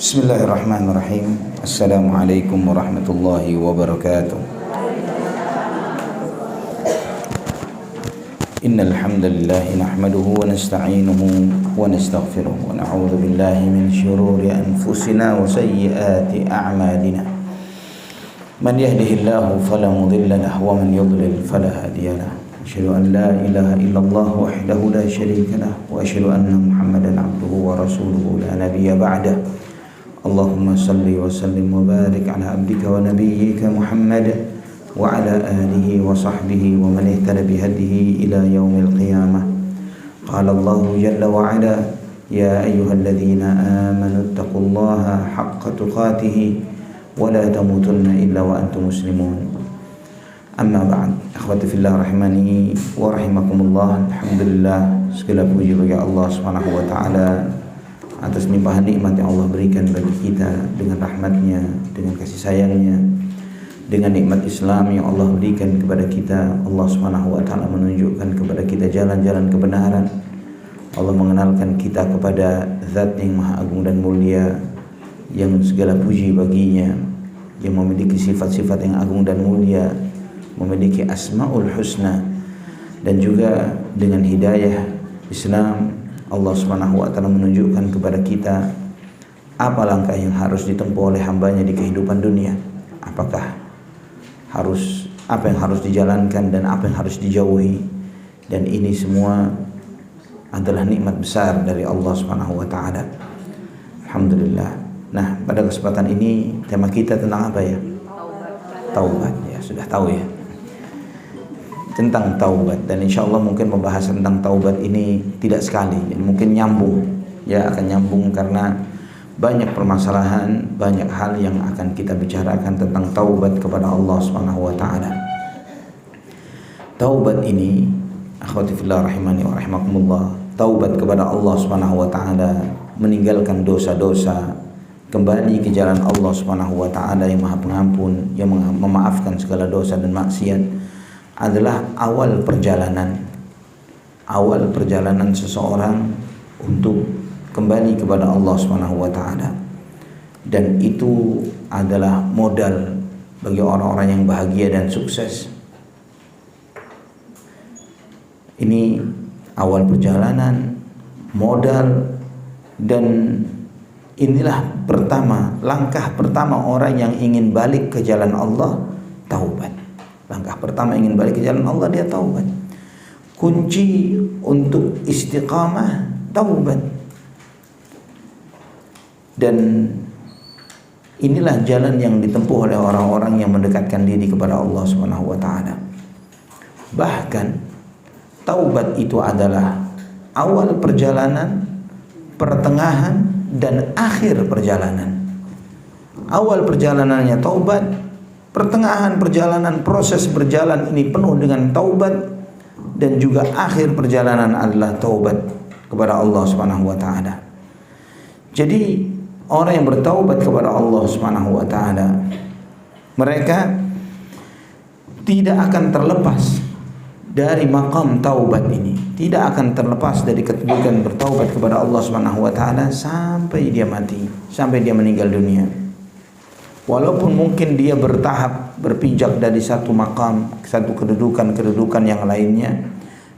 Bismillahirrahmanirrahim. Assalamualaikum warahmatullahi wabarakatuh. Innal hamdalillah nahmaduhu wa nasta'inuhu wa nastaghfiruh wa na'udzu billahi min shururi anfusina wa sayyiati a'malina. Man yahdihillahu fala mudilla lahu wa man yudlil fala hadiya lahu. Asyhadu an la ilaha illallah wahdahu la syarika lahu wa asyhadu anna Muhammadan 'abduhu wa rasuluhu la nabiyya ba'dahu. Allahumma salli wa sallim wa barik ala abdika wa nabiyyika Muhammad wa ala alihi wa sahbihi wa man ihtada bihadihi ila yaumil qiyamah. Qala Allahu jalla wa ala ya ayyuhalladzina amanu taqullaha haqqa tuqatih wa la tamutunna illa wa antum muslimun. Amma ba'd. Akhwati fillah rahimani wa rahimakumullah. Alhamdulillah, segala puji bagi Allah Subhanahu wa taala atas limpahan nikmat yang Allah berikan bagi kita dengan rahmatnya, dengan kasih sayangnya, dengan nikmat Islam yang Allah berikan kepada kita. Allah Subhanahu wa ta'ala menunjukkan kepada kita jalan-jalan kebenaran. Allah mengenalkan kita kepada Zat yang Maha Agung dan Mulia, yang segala puji baginya, yang memiliki sifat-sifat yang agung dan mulia, memiliki asmaul husna. Dan juga dengan hidayah Islam, Allah Subhanahu wa ta'ala menunjukkan kepada kita apa langkah yang harus ditempuh oleh hambanya di kehidupan dunia. Apakah apa yang harus dijalankan dan apa yang harus dijauhi. Dan ini semua adalah nikmat besar dari Allah Subhanahu wa ta'ala. Alhamdulillah. Nah, pada kesempatan ini tema kita tentang apa ya? Taubat. Ya, sudah tahu ya, tentang taubat. Dan insya Allah mungkin pembahasan tentang taubat ini tidak sekali, jadi mungkin nyambung, ya akan nyambung karena banyak permasalahan, banyak hal yang akan kita bicarakan tentang taubat kepada Allah Subhanahu wa ta'ala. Taubat ini, akhwati fillah rahimani wa rahimakumullah, taubat kepada Allah Subhanahu wa ta'ala, meninggalkan dosa-dosa, kembali ke jalan Allah Subhanahu wa ta'ala yang Maha Pengampun, yang memaafkan segala dosa dan maksiat, adalah awal perjalanan seseorang untuk kembali kepada Allah Subhanahu wa ta'ala. Dan itu adalah modal bagi orang-orang yang bahagia dan sukses. Ini awal perjalanan, modal, dan inilah langkah pertama orang yang ingin balik ke jalan Allah, taubat. Langkah pertama ingin balik ke jalan Allah, dia taubat. Kunci untuk istiqamah, taubat. Dan inilah jalan yang ditempuh oleh orang-orang yang mendekatkan diri kepada Allah Subhanahu wa ta'ala. Bahkan taubat itu adalah awal perjalanan, pertengahan, dan akhir perjalanan. Awal perjalanannya taubat, pertengahan perjalanan, proses berjalan ini penuh dengan taubat, dan juga akhir perjalanan adalah taubat kepada Allah Subhanahu wa ta'ala. Jadi orang yang bertaubat kepada Allah Subhanahu wa ta'ala, mereka tidak akan terlepas dari maqam taubat ini, tidak akan terlepas dari kedudukan bertaubat kepada Allah Subhanahu wa ta'ala sampai dia mati, sampai dia meninggal dunia. Walaupun mungkin dia bertahap, berpijak dari satu maqam, satu kedudukan yang lainnya,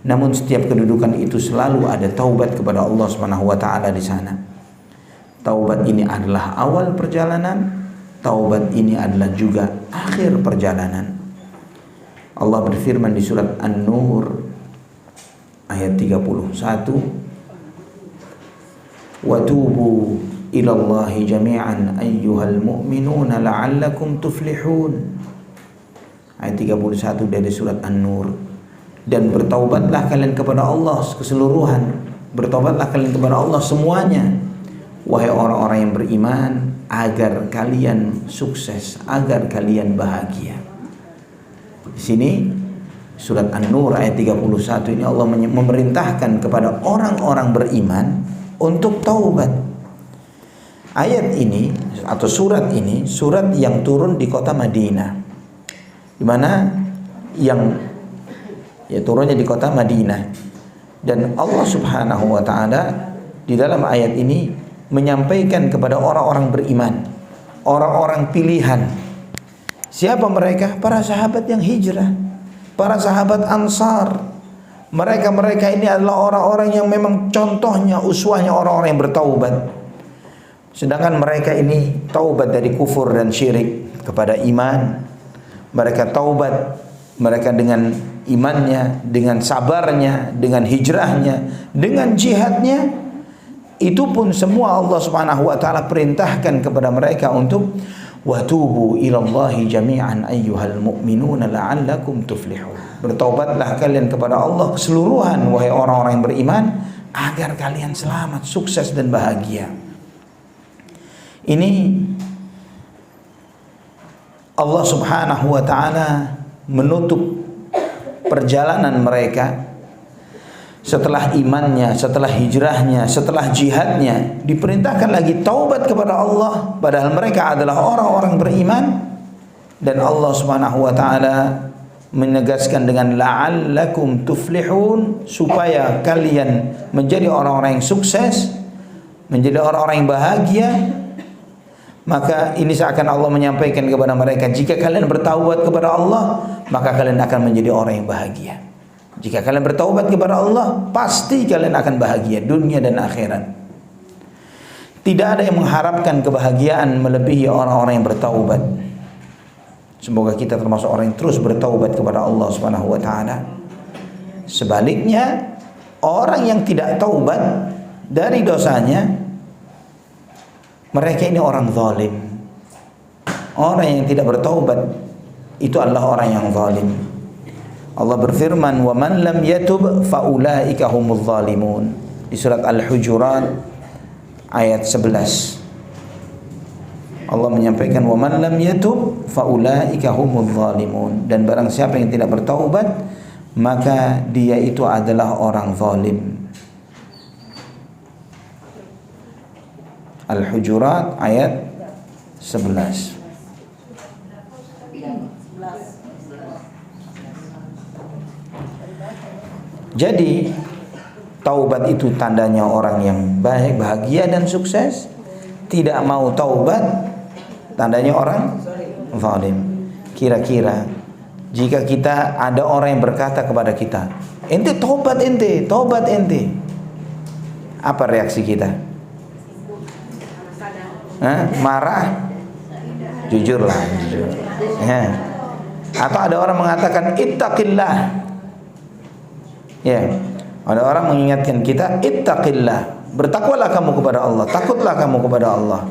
namun setiap kedudukan itu selalu ada taubat kepada Allah Subhanahu wa ta'ala di sana. Taubat ini adalah awal perjalanan, taubat ini adalah juga akhir perjalanan. Allah berfirman di surat An-Nur ayat 31, "Wa tubu ilallahi jami'an ayyuhal mu'minuna la'allakum tuflihun." Ayat 31 dari surat An-Nur. Dan bertaubatlah kalian kepada Allah keseluruhan, bertaubatlah kalian kepada Allah semuanya, wahai orang-orang yang beriman, agar kalian sukses, agar kalian bahagia. Di sini surat An-Nur ayat 31 ini Allah memerintahkan kepada orang-orang beriman untuk taubat. Ayat ini atau surat ini, surat yang turun di kota Madinah, di mana yang turunnya di kota Madinah. Dan Allah Subhanahu wa ta'ala di dalam ayat ini menyampaikan kepada orang-orang beriman, orang-orang pilihan. Siapa mereka? Para sahabat yang hijrah, para sahabat Ansar. Mereka ini adalah orang-orang yang memang contohnya, uswahnya orang-orang yang bertaubat. Sedangkan mereka ini taubat dari kufur dan syirik kepada iman. Mereka taubat, mereka dengan imannya, dengan sabarnya, dengan hijrahnya, dengan jihadnya. Itu pun semua Allah Subhanahu wa taala perintahkan kepada mereka untuk watubu ilallahi jami'an ayyuhal mu'minuna la'allakum tuflihun. Bertaubatlah kalian kepada Allah keseluruhan wahai orang-orang yang beriman agar kalian selamat, sukses dan bahagia. Ini Allah Subhanahu wa taala menutup perjalanan mereka setelah imannya, setelah hijrahnya, setelah jihadnya, diperintahkan lagi taubat kepada Allah, padahal mereka adalah orang-orang beriman. Dan Allah Subhanahu wa taala menegaskan dengan la'allakum tuflihun, supaya kalian menjadi orang-orang yang sukses, menjadi orang-orang yang bahagia. Maka ini seakan Allah menyampaikan kepada mereka, jika kalian bertaubat kepada Allah, maka kalian akan menjadi orang yang bahagia. Jika kalian bertaubat kepada Allah, pasti kalian akan bahagia dunia dan akhirat. Tidak ada yang mengharapkan kebahagiaan melebihi orang-orang yang bertaubat. Semoga kita termasuk orang yang terus bertaubat kepada Allah Subhanahu wa taala. Sebaliknya, orang yang tidak taubat dari dosanya, mereka ini orang zalim. Orang yang tidak bertaubat itu adalah orang yang zalim. Allah berfirman, "Wa man lam yatub fa ulaika humuz zalimun." Di surat Al-Hujurat ayat 11. Allah menyampaikan, "Wa man lam yatub fa ulaika humuz zalimun." Dan barang siapa yang tidak bertaubat, maka dia itu adalah orang zalim. Al-Hujurat ayat 11. Jadi taubat itu tandanya orang yang baik, bahagia dan sukses. Tidak mau taubat tandanya orang zalim. Kira-kira jika kita ada orang yang berkata kepada kita, "Ente taubat ente, taubat ente." Apa reaksi kita? Marah? Jujurlah, jujur. Ya. Atau ada orang mengatakan ittaqillah. Ya, ada orang mengingatkan kita, ittaqillah, bertakwalah kamu kepada Allah, takutlah kamu kepada Allah.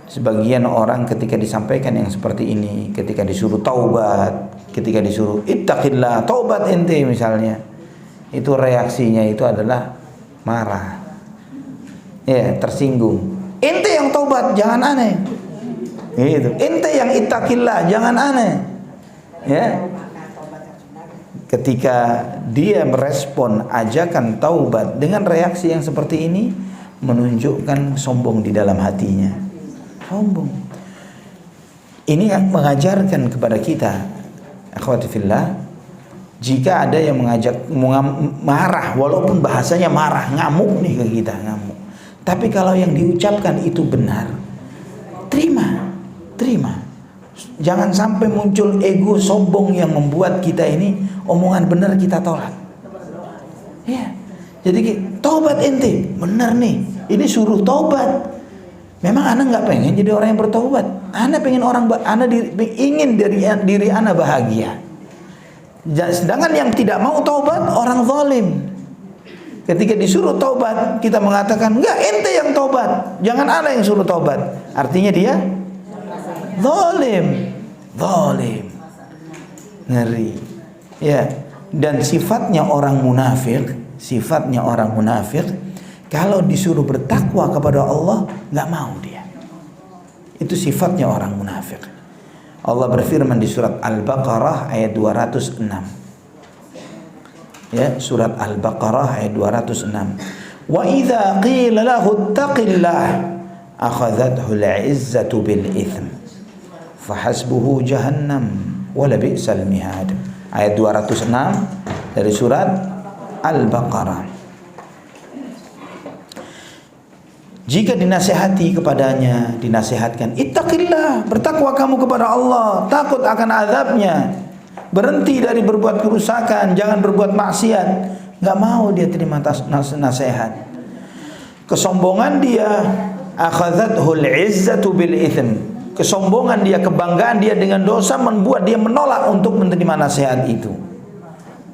Sebagian orang ketika disampaikan yang seperti ini, ketika disuruh taubat, ketika disuruh ittaqillah, taubat ente misalnya, itu reaksinya itu adalah marah, ya, tersinggung. Ente yang taubat, jangan aneh. Gitu. Ente yang ittaqillah, jangan aneh. Ya. Ketika dia merespon ajakan taubat dengan reaksi yang seperti ini, menunjukkan sombong di dalam hatinya. Sombong. Ini mengajarkan kepada kita, akhwati fillah, jika ada yang mengajak marah, walaupun bahasanya marah, ngamuk nih ke kita, ngamuk. Tapi kalau yang diucapkan itu benar, terima. Jangan sampai muncul ego sombong yang membuat kita ini omongan benar kita tolak. Ya. Jadi taubat ente, benar nih. Ini suruh taubat. Memang ana nggak pengen jadi orang yang bertaubat. Ana pengen ingin diri ana bahagia. Sedangkan yang tidak mau taubat orang zalim. Ketika disuruh taubat, kita mengatakan enggak, ente yang taubat, jangan ana yang suruh taubat. Artinya dia zalim. Ngeri. Ya, dan sifatnya orang munafik, kalau disuruh bertakwa kepada Allah, nggak mau dia. Itu sifatnya orang munafik. Allah berfirman di surat Al-Baqarah ayat 206. Ya, surat Al-Baqarah ayat 206. Wa idza qila lahu ittaqillah akhadhathu al-'izzatu bil itsm fahasbuhu jahannam wa la bi'sal mihad. Ayat 206 dari surat Al-Baqarah. Jika dinasihati kepadanya, dinasihatkan, ittaqillah, bertakwa kamu kepada Allah, takut akan azabnya, berhenti dari berbuat kerusakan, jangan berbuat maksiat. Nggak mau dia terima nasihat. Kesombongan dia, akhadhathul izzatu bil itsm. Kesombongan dia, kebanggaan dia dengan dosa membuat dia menolak untuk menerima nasihat itu.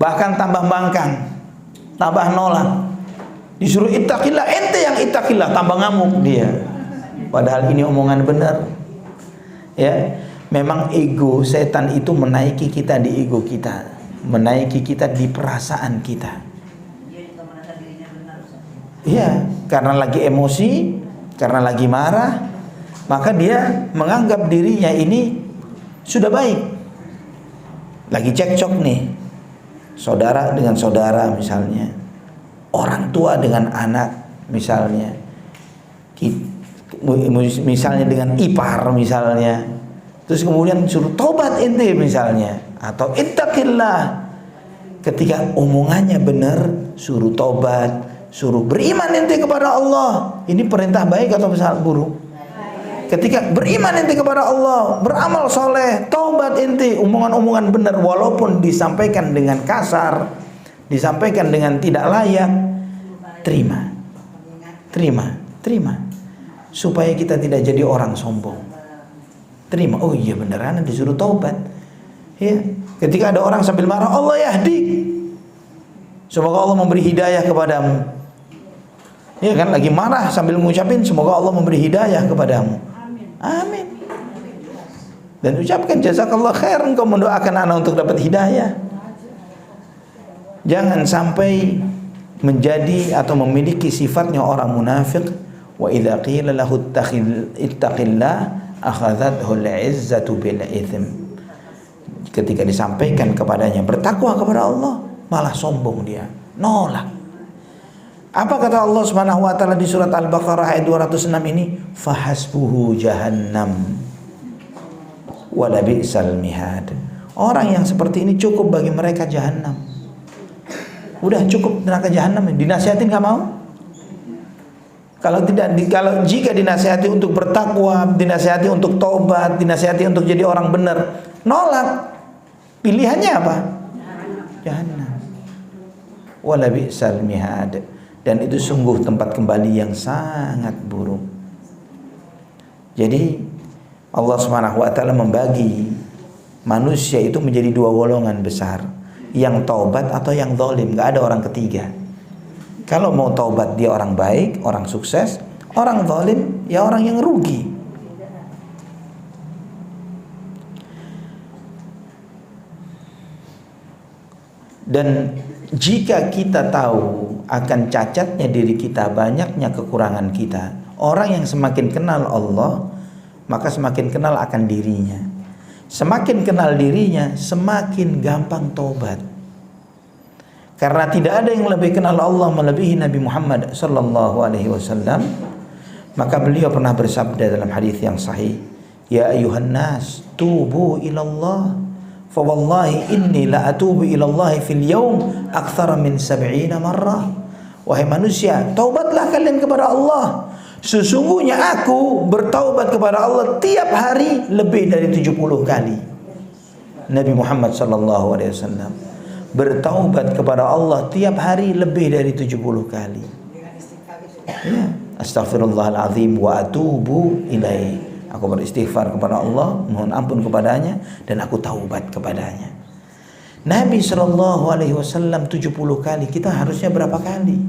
Bahkan tambah bangkang, tambah nolak. Disuruh ittaqillah, ente yang ittaqillah, tambah ngamuk dia. Padahal ini omongan benar. Ya, memang ego, setan itu menaiki kita di ego kita, menaiki kita di perasaan kita. Iya, karena lagi emosi, karena lagi marah, maka dia menganggap dirinya ini sudah baik. Lagi cekcok nih, saudara dengan saudara misalnya, orang tua dengan anak misalnya, misalnya dengan ipar misalnya, terus kemudian suruh tobat ente misalnya, atau ittaqillah. Ketika omongannya benar, suruh tobat, suruh beriman ente kepada Allah. Ini perintah baik atau buruk? Ketika beriman ente kepada Allah, beramal soleh, taubat ente, omongan-omongan benar walaupun disampaikan dengan kasar, disampaikan dengan tidak layak, terima, supaya kita tidak jadi orang sombong. Terima, oh iya beneran disuruh taubat. Ya, ketika ada orang sambil marah, Allah yahdi, semoga Allah memberi hidayah kepadamu. Ya kan, lagi marah sambil mengucapin, semoga Allah memberi hidayah kepadamu. Amin. Dan ucapkan jazakallah khair, engkau mendoakan anak untuk dapat hidayah. Jangan sampai menjadi atau memiliki sifatnya orang munafik. Wa idza qila lahu ittaqillah akhadhathu al-izzatu bil itsm. Ketika disampaikan kepadanya bertakwa kepada Allah, malah sombong dia, nolak. Apa kata Allah Subhanahu wa taala di surat Al-Baqarah ayat 206 ini? Fahasbuhu jahannam wa labi'sal mihad. Orang yang seperti ini cukup bagi mereka jahanam. Udah cukup neraka jahanam, dinasihatin enggak mau? Kalau jika dinasihati untuk bertakwa, dinasihati untuk taubat, dinasihati untuk jadi orang benar, nolak. Pilihannya apa? Jahanam. Wa labi'sal mihad. Dan itu sungguh tempat kembali yang sangat buruk. Jadi Allah Subhanahu wa taala membagi manusia itu menjadi dua golongan besar, yang taubat atau yang zalim. Enggak ada orang ketiga. Kalau mau taubat dia orang baik, orang sukses. Orang zalim ya orang yang rugi. Dan jika kita tahu akan cacatnya diri kita, banyaknya kekurangan kita, orang yang semakin kenal Allah, maka semakin kenal akan dirinya. Semakin kenal dirinya, semakin gampang taubat. Karena tidak ada yang lebih kenal Allah melebihi Nabi Muhammad sallallahu alaihi wasallam. Maka beliau pernah bersabda dalam hadis yang sahih, "Ya ayuhan nas, tubu ilallah. Fa wallahi inni la atubu ilallahi fil yawm aktsara min 70 marrah." Wahai manusia, taubatlah kalian kepada Allah. Sesungguhnya aku bertaubat kepada Allah tiap hari lebih dari 70 kali. Nabi Muhammad sallallahu alaihi wasallam bertaubat kepada Allah tiap hari lebih dari 70 kali. Ya, astaghfirullahalazim wa atubu ilaihi. Aku beristighfar kepada Allah, mohon ampun kepadanya, dan aku taubat kepadanya. Nabi sallallahu alaihi wasallam 70 kali, kita harusnya berapa kali?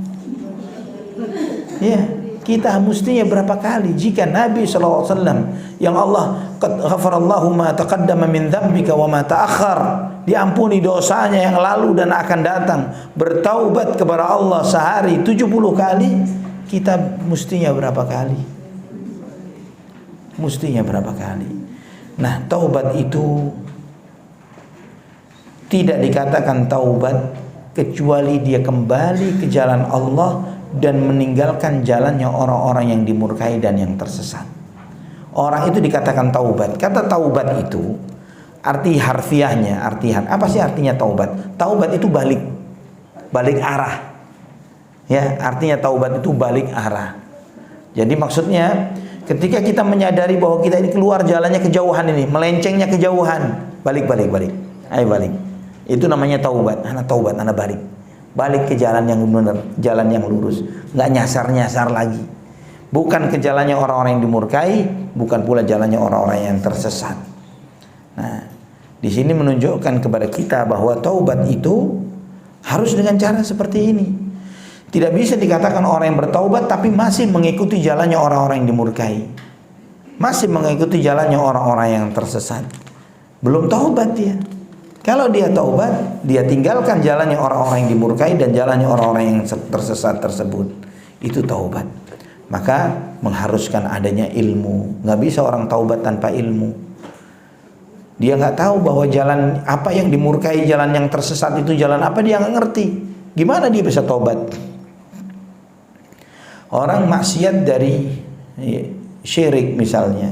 Ya, kita mestinya berapa kali? Jika Nabi sallallahu alaihi wasallam yang Allah qad ghafarallahu ma taqaddama min dzambika wa ma ta'akhkhar, diampuni dosanya yang lalu dan akan datang, bertaubat kepada Allah sehari 70 kali, kita mestinya berapa kali? Mestinya berapa kali? Nah, taubat itu tidak dikatakan taubat kecuali dia kembali ke jalan Allah dan meninggalkan jalannya orang-orang yang dimurkai dan yang tersesat. Orang itu dikatakan taubat. Kata taubat itu arti harfiahnya, apa sih artinya taubat? Taubat itu balik arah. Ya, artinya taubat itu balik arah. Jadi maksudnya ketika kita menyadari bahwa kita ini keluar jalannya kejauhan ini, melencengnya kejauhan, balik. Ayo balik. Itu namanya taubat. Anak taubat, anak balik. Balik ke jalan yang benar, jalan yang lurus. Nggak nyasar-nyasar lagi. Bukan ke jalannya orang-orang yang dimurkai, bukan pula jalannya orang-orang yang tersesat. Nah, di sini menunjukkan kepada kita bahwa taubat itu harus dengan cara seperti ini. Tidak bisa dikatakan orang yang bertaubat tapi masih mengikuti jalannya orang-orang yang dimurkai, masih mengikuti jalannya orang-orang yang tersesat. Belum taubat dia. Kalau dia taubat, dia tinggalkan jalannya orang-orang yang dimurkai dan jalannya orang-orang yang tersesat tersebut. Itu taubat. Maka mengharuskan adanya ilmu. Nggak bisa orang taubat tanpa ilmu. Dia nggak tahu bahwa jalan apa yang dimurkai, jalan yang tersesat itu jalan apa, dia nggak ngerti. Gimana dia bisa taubat? Orang maksiat dari syirik misalnya,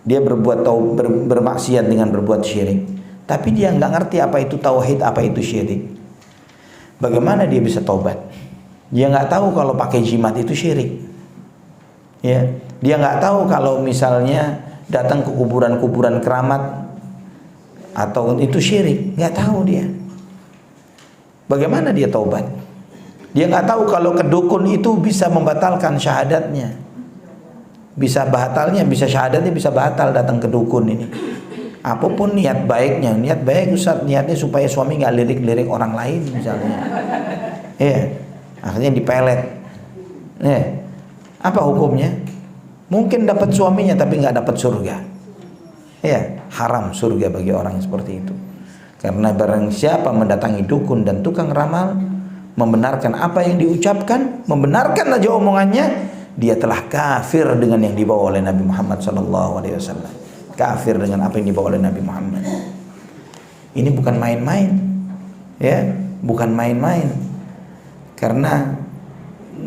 dia bermaksiat dengan berbuat syirik, tapi dia nggak ngerti apa itu tauhid, apa itu syirik. Bagaimana dia bisa taubat? Dia nggak tahu kalau pakai jimat itu syirik. Ya, dia nggak tahu kalau misalnya datang ke kuburan-kuburan keramat atau itu syirik, nggak tahu dia. Bagaimana dia taubat? Dia nggak tahu kalau ke dukun itu bisa membatalkan syahadatnya, bisa batalnya, bisa syahadatnya bisa batal datang ke dukun ini. Apapun niat baiknya, niat baik Ustaz, niatnya supaya suami nggak lirik-lirik orang lain misalnya. Akhirnya dipelet. Apa hukumnya? Mungkin dapat suaminya tapi nggak dapat surga. Haram surga bagi orang seperti itu. Karena barang siapa mendatangi dukun dan tukang ramal, membenarkan apa yang diucapkan, membenarkan aja omongannya, dia telah kafir dengan yang dibawa oleh Nabi Muhammad SAW. Kafir dengan apa yang dibawa oleh Nabi Muhammad. Ini bukan main-main, bukan main-main. Karena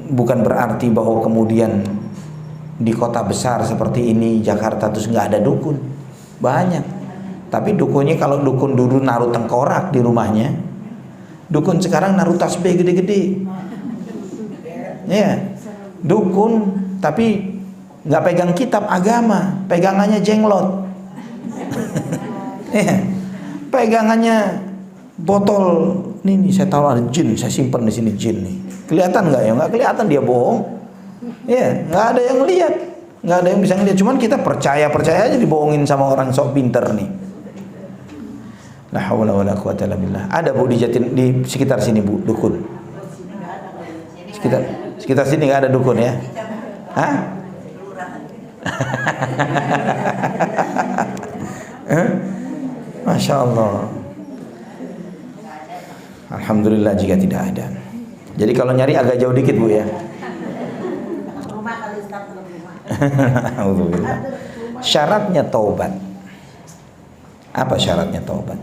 bukan berarti bahwa kemudian di kota besar seperti ini Jakarta terus nggak ada dukun, banyak. Tapi dukunnya kalau dukun dulu naruh tengkorak di rumahnya, dukun sekarang naruh tasbih gede-gede. Dukun tapi nggak pegang kitab agama, pegangannya jenglot. Pegangannya botol ini saya taruh ada jin, saya simpan di sini jin nih. Kelihatan nggak ya? Nggak kelihatan, dia bohong. Nggak ada yang lihat, nggak ada yang bisa ngeliat. Cuman kita percaya aja dibohongin sama orang sok pinter nih. La haula wala quwata illa billah. Ada Bu di sekitar sini Bu dukun. Sekitar sini nggak ada dukun ya? Hah? Masya Allah. Alhamdulillah jika tidak ada. Jadi kalau nyari agak jauh dikit Bu ya. Alhamdulillah. Syaratnya taubat. Apa syaratnya taubat?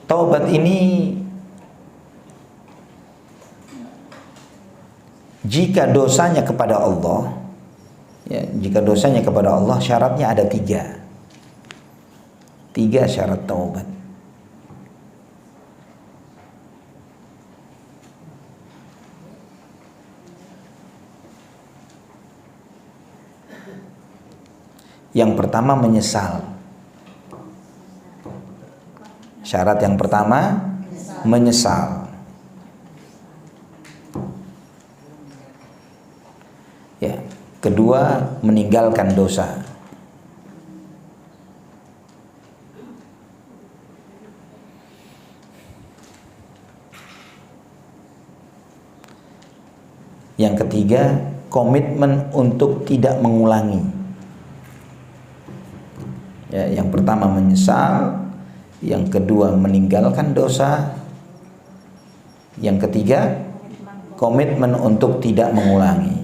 Taubat ini jika dosanya kepada Allah, jika dosanya kepada Allah, syaratnya ada 3. 3 syarat taubat. Yang pertama menyesal. Syarat yang pertama menyesal. Kedua meninggalkan dosa. Yang ketiga komitmen untuk tidak mengulangi. Yang pertama menyesal, yang kedua meninggalkan dosa, yang ketiga komitmen untuk tidak mengulangi.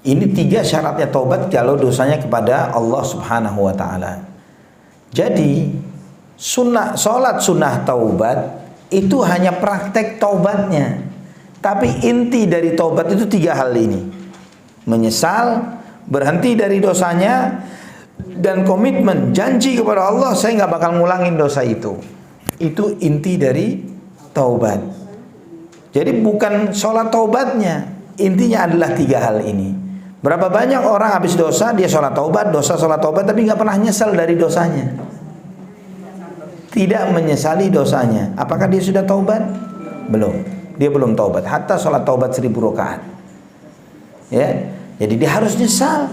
Ini 3 syaratnya taubat kalau dosanya kepada Allah Subhanahu wa ta'ala. Jadi sholat sunnah taubat itu hanya praktek taubatnya, tapi inti dari taubat itu 3 hal ini: menyesal, berhenti dari dosanya, dan komitmen janji kepada Allah, saya nggak bakal ngulangin dosa itu. Itu inti dari taubat. Jadi bukan sholat taubatnya, intinya adalah 3 hal ini. Berapa banyak orang habis dosa dia sholat taubat, sholat taubat, tapi nggak pernah nyesal dari dosanya. Tidak menyesali dosanya. Apakah dia sudah taubat? Belum. Dia belum taubat. Hatta sholat taubat 1000 rakaat. Ya, jadi dia harus nyesal.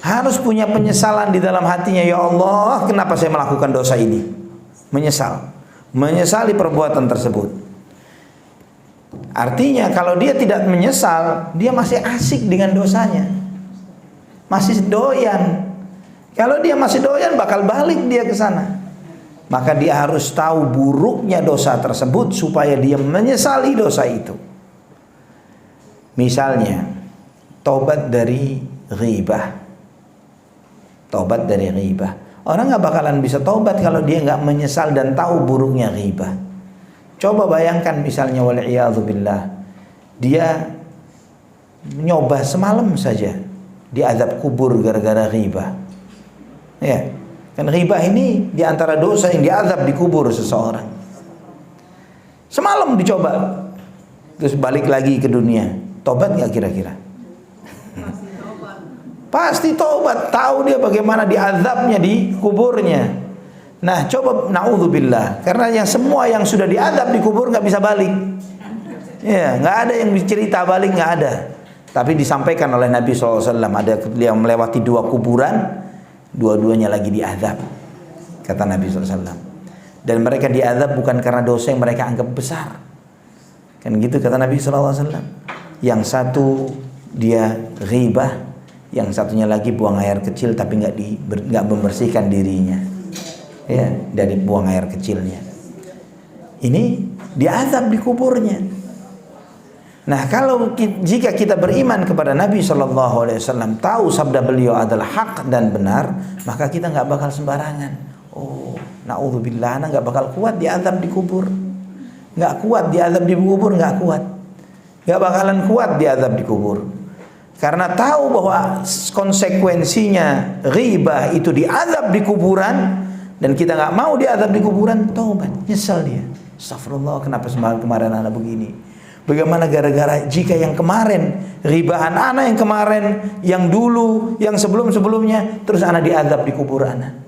Harus punya penyesalan di dalam hatinya. Ya Allah, kenapa saya melakukan dosa ini? Menyesal. Menyesali perbuatan tersebut. Artinya kalau dia tidak menyesal, dia masih asik dengan dosanya. Masih doyan. Kalau dia masih doyan, bakal balik dia ke sana. Maka dia harus tahu buruknya dosa tersebut supaya dia menyesali dosa itu. Misalnya, taubat dari ghibah. Taubat dari ghibah. Orang gak bakalan bisa taubat kalau dia gak menyesal dan tahu buruknya ghibah. Coba bayangkan misalnya wal'iyadzubillah, dia nyoba semalam saja diazab kubur gara-gara ghibah. Ya, kan ghibah ini diantara dosa yang diazab di kubur seseorang. Semalam dicoba, terus balik lagi ke dunia. Tobat gak kira-kira? Pasti tobat. Tahu dia bagaimana diazabnya di kuburnya. Nah coba, na'udzubillah, karena yang semua yang sudah diazab di kubur gak bisa balik. Ya, gak ada yang cerita balik, gak ada. Tapi disampaikan oleh Nabi SAW, ada yang melewati 2 kuburan, dua-duanya lagi diazab, kata Nabi SAW. Dan mereka diazab bukan karena dosa yang mereka anggap besar, kan gitu kata Nabi SAW. Yang satu dia ghibah, yang satunya lagi buang air kecil tapi nggak membersihkan dirinya, ya, dari buang air kecilnya. Ini diazab di kuburnya. Nah, kalau jika kita beriman kepada Nabi SAW, tahu sabda beliau adalah hak dan benar, maka kita nggak bakal sembarangan. Oh, na'udzubillah, anak nggak bakal kuat diazab di kubur, nggak kuat diazab di kubur, nggak kuat, nggak bakalan kuat diazab di kubur, karena tahu bahwa konsekuensinya ghibah itu diazab di kuburan, dan kita nggak mau diazab di kuburan. Taubat, nyesal dia. Astagfirullah, kenapa kemarin anak begini? Bagaimana gara-gara jika yang kemarin ribahan anak, yang kemarin, yang dulu, yang sebelum-sebelumnya, terus anak diazab di kubur anak.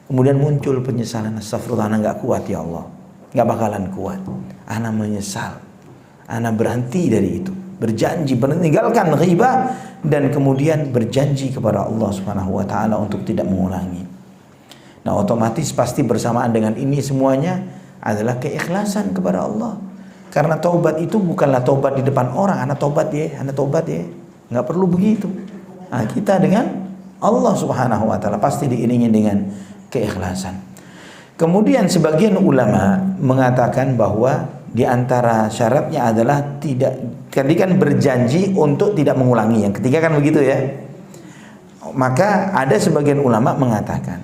Kemudian muncul penyesalan. Astagfirullah, anak gak kuat ya Allah, gak bakalan kuat. Anak menyesal, anak berhenti dari itu, berjanji meninggalkan ghibah, dan kemudian berjanji kepada Allah Subhanahu wa taala untuk tidak mengulangi. Nah, otomatis pasti bersamaan dengan ini semuanya adalah keikhlasan kepada Allah. Karena taubat itu bukanlah taubat di depan orang, anak taubat ya, nggak perlu begitu. Nah, kita dengan Allah Subhanahu wa taala pasti diiringi dengan keikhlasan. Kemudian sebagian ulama mengatakan bahwa di antara syaratnya adalah tadi kan berjanji untuk tidak mengulangi. Yang ketiga kan begitu ya. Maka ada sebagian ulama mengatakan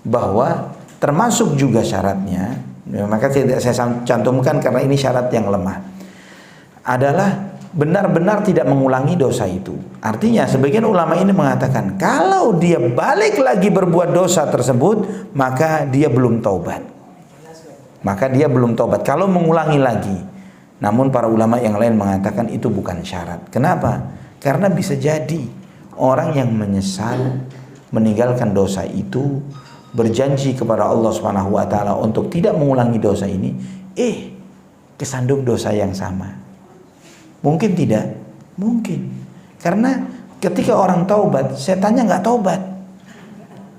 bahwa termasuk juga syaratnya, maka saya cantumkan karena ini syarat yang lemah, adalah benar-benar tidak mengulangi dosa itu. Artinya sebagian ulama ini mengatakan kalau dia balik lagi berbuat dosa tersebut, maka dia belum taubat. Kalau mengulangi lagi. Namun para ulama yang lain mengatakan itu bukan syarat. Kenapa? Karena bisa jadi orang yang menyesal meninggalkan dosa itu, berjanji kepada Allah Subhanahu wa taala untuk tidak mengulangi dosa ini, kesandung dosa yang sama. Mungkin tidak? Mungkin. Karena ketika orang taubat, setannya nggak taubat.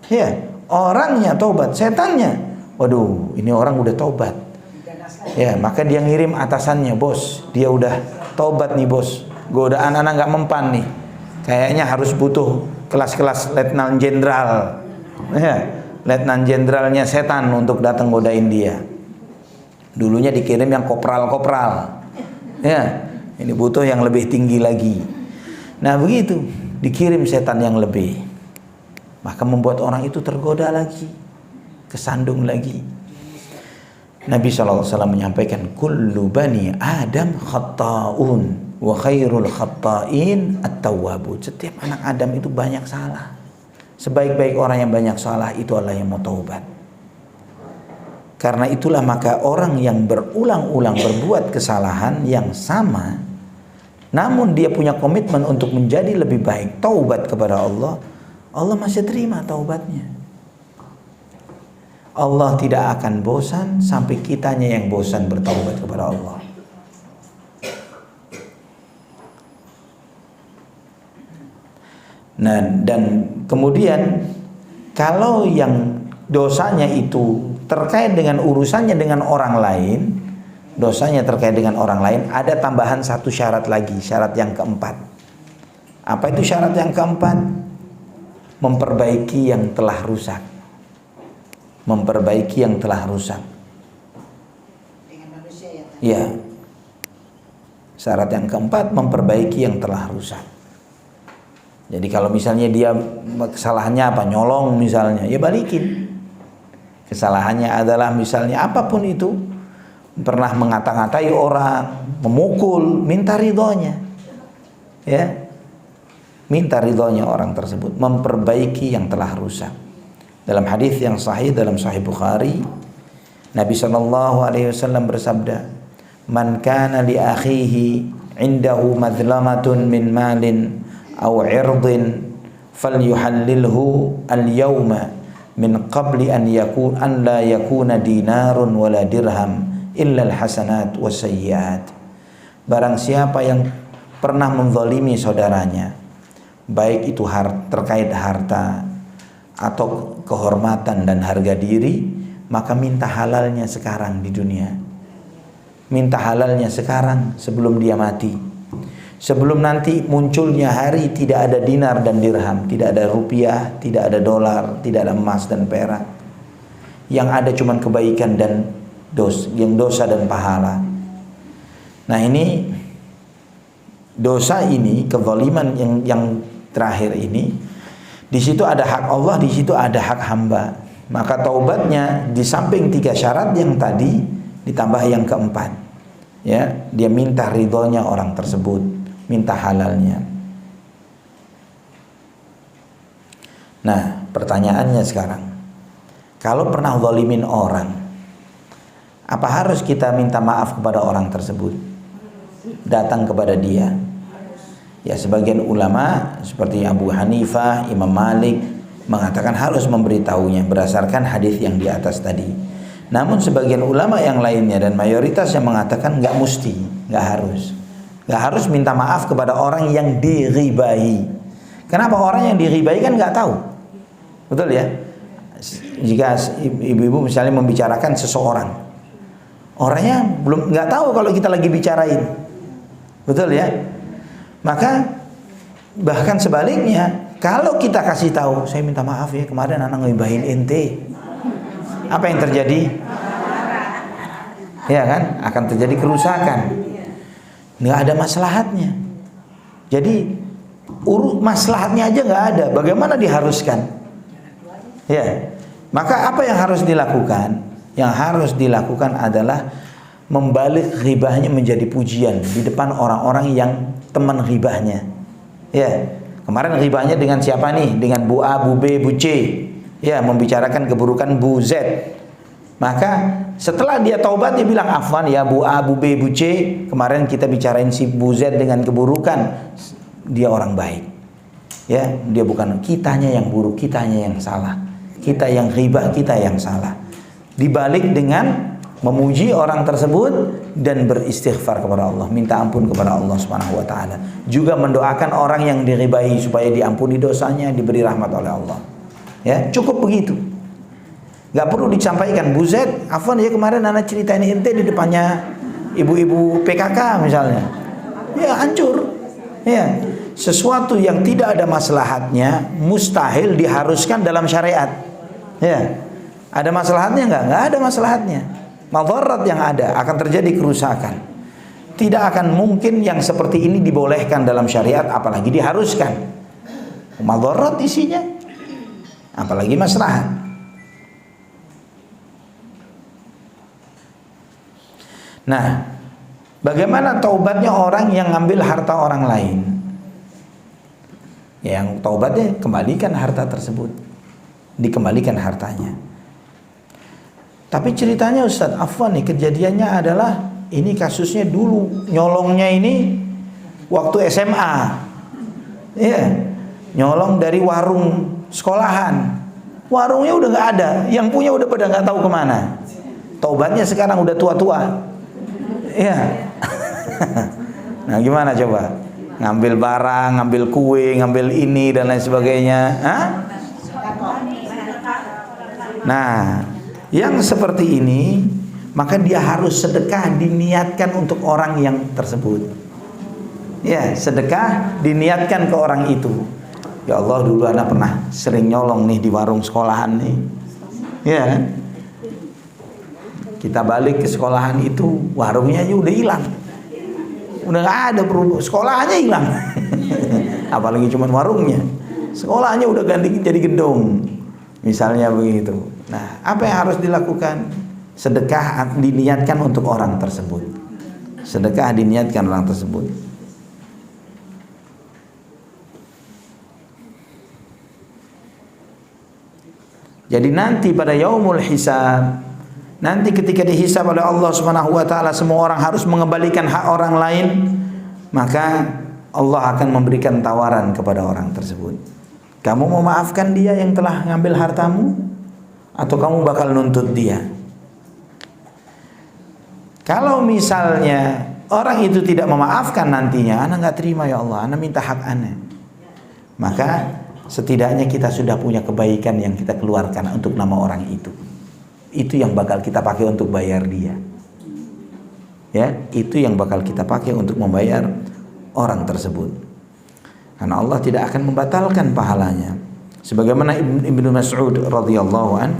Ya, orangnya taubat, setannya, waduh, ini orang udah taubat. Ya, maka dia ngirim atasannya, bos, dia udah taubat nih bos, godaan anak nggak mempan nih, kayaknya harus butuh kelas-kelas letnan jenderal. Ya, letnan jenderalnya setan untuk datang godain dia. Dulunya dikirim yang kopral-kopral. Ya, ini butuh yang lebih tinggi lagi. Nah begitu, dikirim setan yang lebih. Maka membuat orang itu tergoda lagi, kesandung lagi. Nabi SAW menyampaikan, kullu bani Adam khatta'un wa khairul khatta'in at-tawwabun. Setiap anak Adam itu banyak salah. Sebaik-baik orang yang banyak salah itu adalah yang mau taubat. Karena itulah maka orang yang berulang-ulang berbuat kesalahan yang sama, namun dia punya komitmen untuk menjadi lebih baik, taubat kepada Allah, Allah masih terima taubatnya. Allah tidak akan bosan sampai kitanya yang bosan bertaubat kepada Allah. Nah, dan kemudian kalau yang dosanya itu terkait dengan urusannya dengan orang lain, dosanya terkait dengan orang lain, ada tambahan satu syarat lagi, syarat yang keempat. Apa itu syarat yang keempat? Memperbaiki yang telah rusak. Memperbaiki yang telah rusak. Dengan manusia ya. Ya. Syarat yang keempat, memperbaiki yang telah rusak. Jadi kalau misalnya dia kesalahannya apa? Nyolong misalnya, ya balikin. Kesalahannya adalah misalnya apapun itu, pernah mengata-ngatai orang, memukul, minta ridhonya. Ya. Minta ridhonya orang tersebut, memperbaiki yang telah rusak. Dalam hadis yang sahih dalam Sahih Bukhari, Nabi SAW bersabda, "Man kana li akhihi indahu madlamatun min malin aw 'irdin falyuhallilhu al-yawma min qabli an la yakuna dinarun wala dirham illa al-hasanat was-sayyi'at." Barang siapa yang pernah menzalimi saudaranya, baik itu terkait harta atau kehormatan dan harga diri, maka minta halalnya sekarang di dunia. Minta halalnya sekarang sebelum dia mati. Sebelum nanti munculnya hari tidak ada dinar dan dirham, tidak ada rupiah, tidak ada dolar, tidak ada emas dan perak. Yang ada cuma kebaikan dan dosa dan pahala. Nah, ini dosa ini, kezaliman yang terakhir ini, di situ ada hak Allah, di situ ada hak hamba. Maka taubatnya di samping 3 syarat yang tadi ditambah yang keempat. Ya, dia minta ridhonya orang tersebut, minta halalnya. Nah, pertanyaannya sekarang, kalau pernah zalimin orang, apa harus kita minta maaf kepada orang tersebut? Datang kepada dia. Ya, sebagian ulama seperti Abu Hanifah, Imam Malik mengatakan harus memberitahunya berdasarkan hadis yang di atas tadi. Namun sebagian ulama yang lainnya dan mayoritas yang mengatakan nggak mesti, nggak harus minta maaf kepada orang yang diribai. Kenapa? Orang yang diribai kan nggak tahu, betul ya? Jika ibu-ibu misalnya membicarakan seseorang, orangnya belum nggak tahu kalau kita lagi bicarain, betul ya? Maka bahkan sebaliknya, kalau kita kasih tahu, saya minta maaf ya kemarin anak ngibahin ente, apa yang terjadi? Ya kan, akan terjadi kerusakan. Nggak ada maslahatnya. Jadi maslahatnya aja nggak ada. Bagaimana diharuskan? Ya, maka apa yang harus dilakukan? Yang harus dilakukan adalah membalik ghibahnya menjadi pujian di depan orang-orang yang teman ghibahnya. Ya, kemarin ghibahnya dengan siapa nih? Dengan Bu A, Bu B, Bu C. Ya, membicarakan keburukan Bu Z. Maka setelah dia taubat, dia bilang, "Afwan ya Bu A, Bu B, Bu C, kemarin kita bicarain si Bu Z dengan keburukan. Dia orang baik. Ya, dia bukan kitanya yang buruk, kitanya yang salah. Kita yang ghibah, kita yang salah." Dibalik dengan memuji orang tersebut dan beristighfar kepada Allah, minta ampun kepada Allah Subhanahu wa taala. Juga mendoakan orang yang diribai supaya diampuni dosanya, diberi rahmat oleh Allah. Ya, cukup begitu. Gak perlu disampaikan, "Bu Z, afwan ya kemarin anak ceritain ente di depannya ibu-ibu PKK misalnya." Ya, hancur. Ya, sesuatu yang tidak ada maslahatnya mustahil diharuskan dalam syariat. Ya. Ada maslahatnya enggak? Enggak ada maslahatnya. Madharat yang ada, akan terjadi kerusakan. Tidak akan mungkin yang seperti ini dibolehkan dalam syariat, apalagi diharuskan. Madharat isinya, apalagi maslahat. Nah, bagaimana taubatnya orang yang ngambil harta orang lain? Yang taubatnya kembalikan harta tersebut, dikembalikan hartanya. Tapi ceritanya Ustadz Afwan nih, kejadiannya adalah ini kasusnya dulu nyolongnya ini waktu SMA, ya, nyolong dari warung sekolahan. Warungnya udah nggak ada, yang punya udah pada nggak tahu kemana. Taubatnya sekarang udah tua-tua, ya. Nah gimana coba? Ngambil barang, ngambil kue, ngambil ini dan lain sebagainya. Hah? Nah, yang seperti ini maka dia harus sedekah diniatkan untuk orang yang tersebut. Ya, sedekah diniatkan ke orang itu. Ya Allah, dulu anak pernah sering nyolong nih di warung sekolahan nih. Ya. Kita balik ke sekolahan itu, warungnya aja udah hilang. Udah nggak ada, sekolahannya hilang. Apalagi cuma warungnya, sekolahnya udah ganti jadi gedung, misalnya begitu. Nah, apa yang harus dilakukan? Sedekah diniatkan untuk orang tersebut. Sedekah diniatkan orang tersebut. Jadi nanti pada yaumul hisab, nanti ketika dihisab oleh Allah Subhanahu wa taala, semua orang harus mengembalikan hak orang lain, maka Allah akan memberikan tawaran kepada orang tersebut. Kamu mau maafkan dia yang telah ngambil hartamu, atau kamu bakal nuntut dia? Kalau misalnya orang itu tidak memaafkan nantinya, ana nggak terima ya Allah, ana minta hak ana. Maka setidaknya kita sudah punya kebaikan yang kita keluarkan untuk nama orang itu. Itu yang bakal kita pakai untuk bayar dia. Ya, itu yang bakal kita pakai untuk membayar orang tersebut. Karena Allah tidak akan membatalkan pahalanya. Sebagaimana Ibnu Mas'ud radhiyallahu an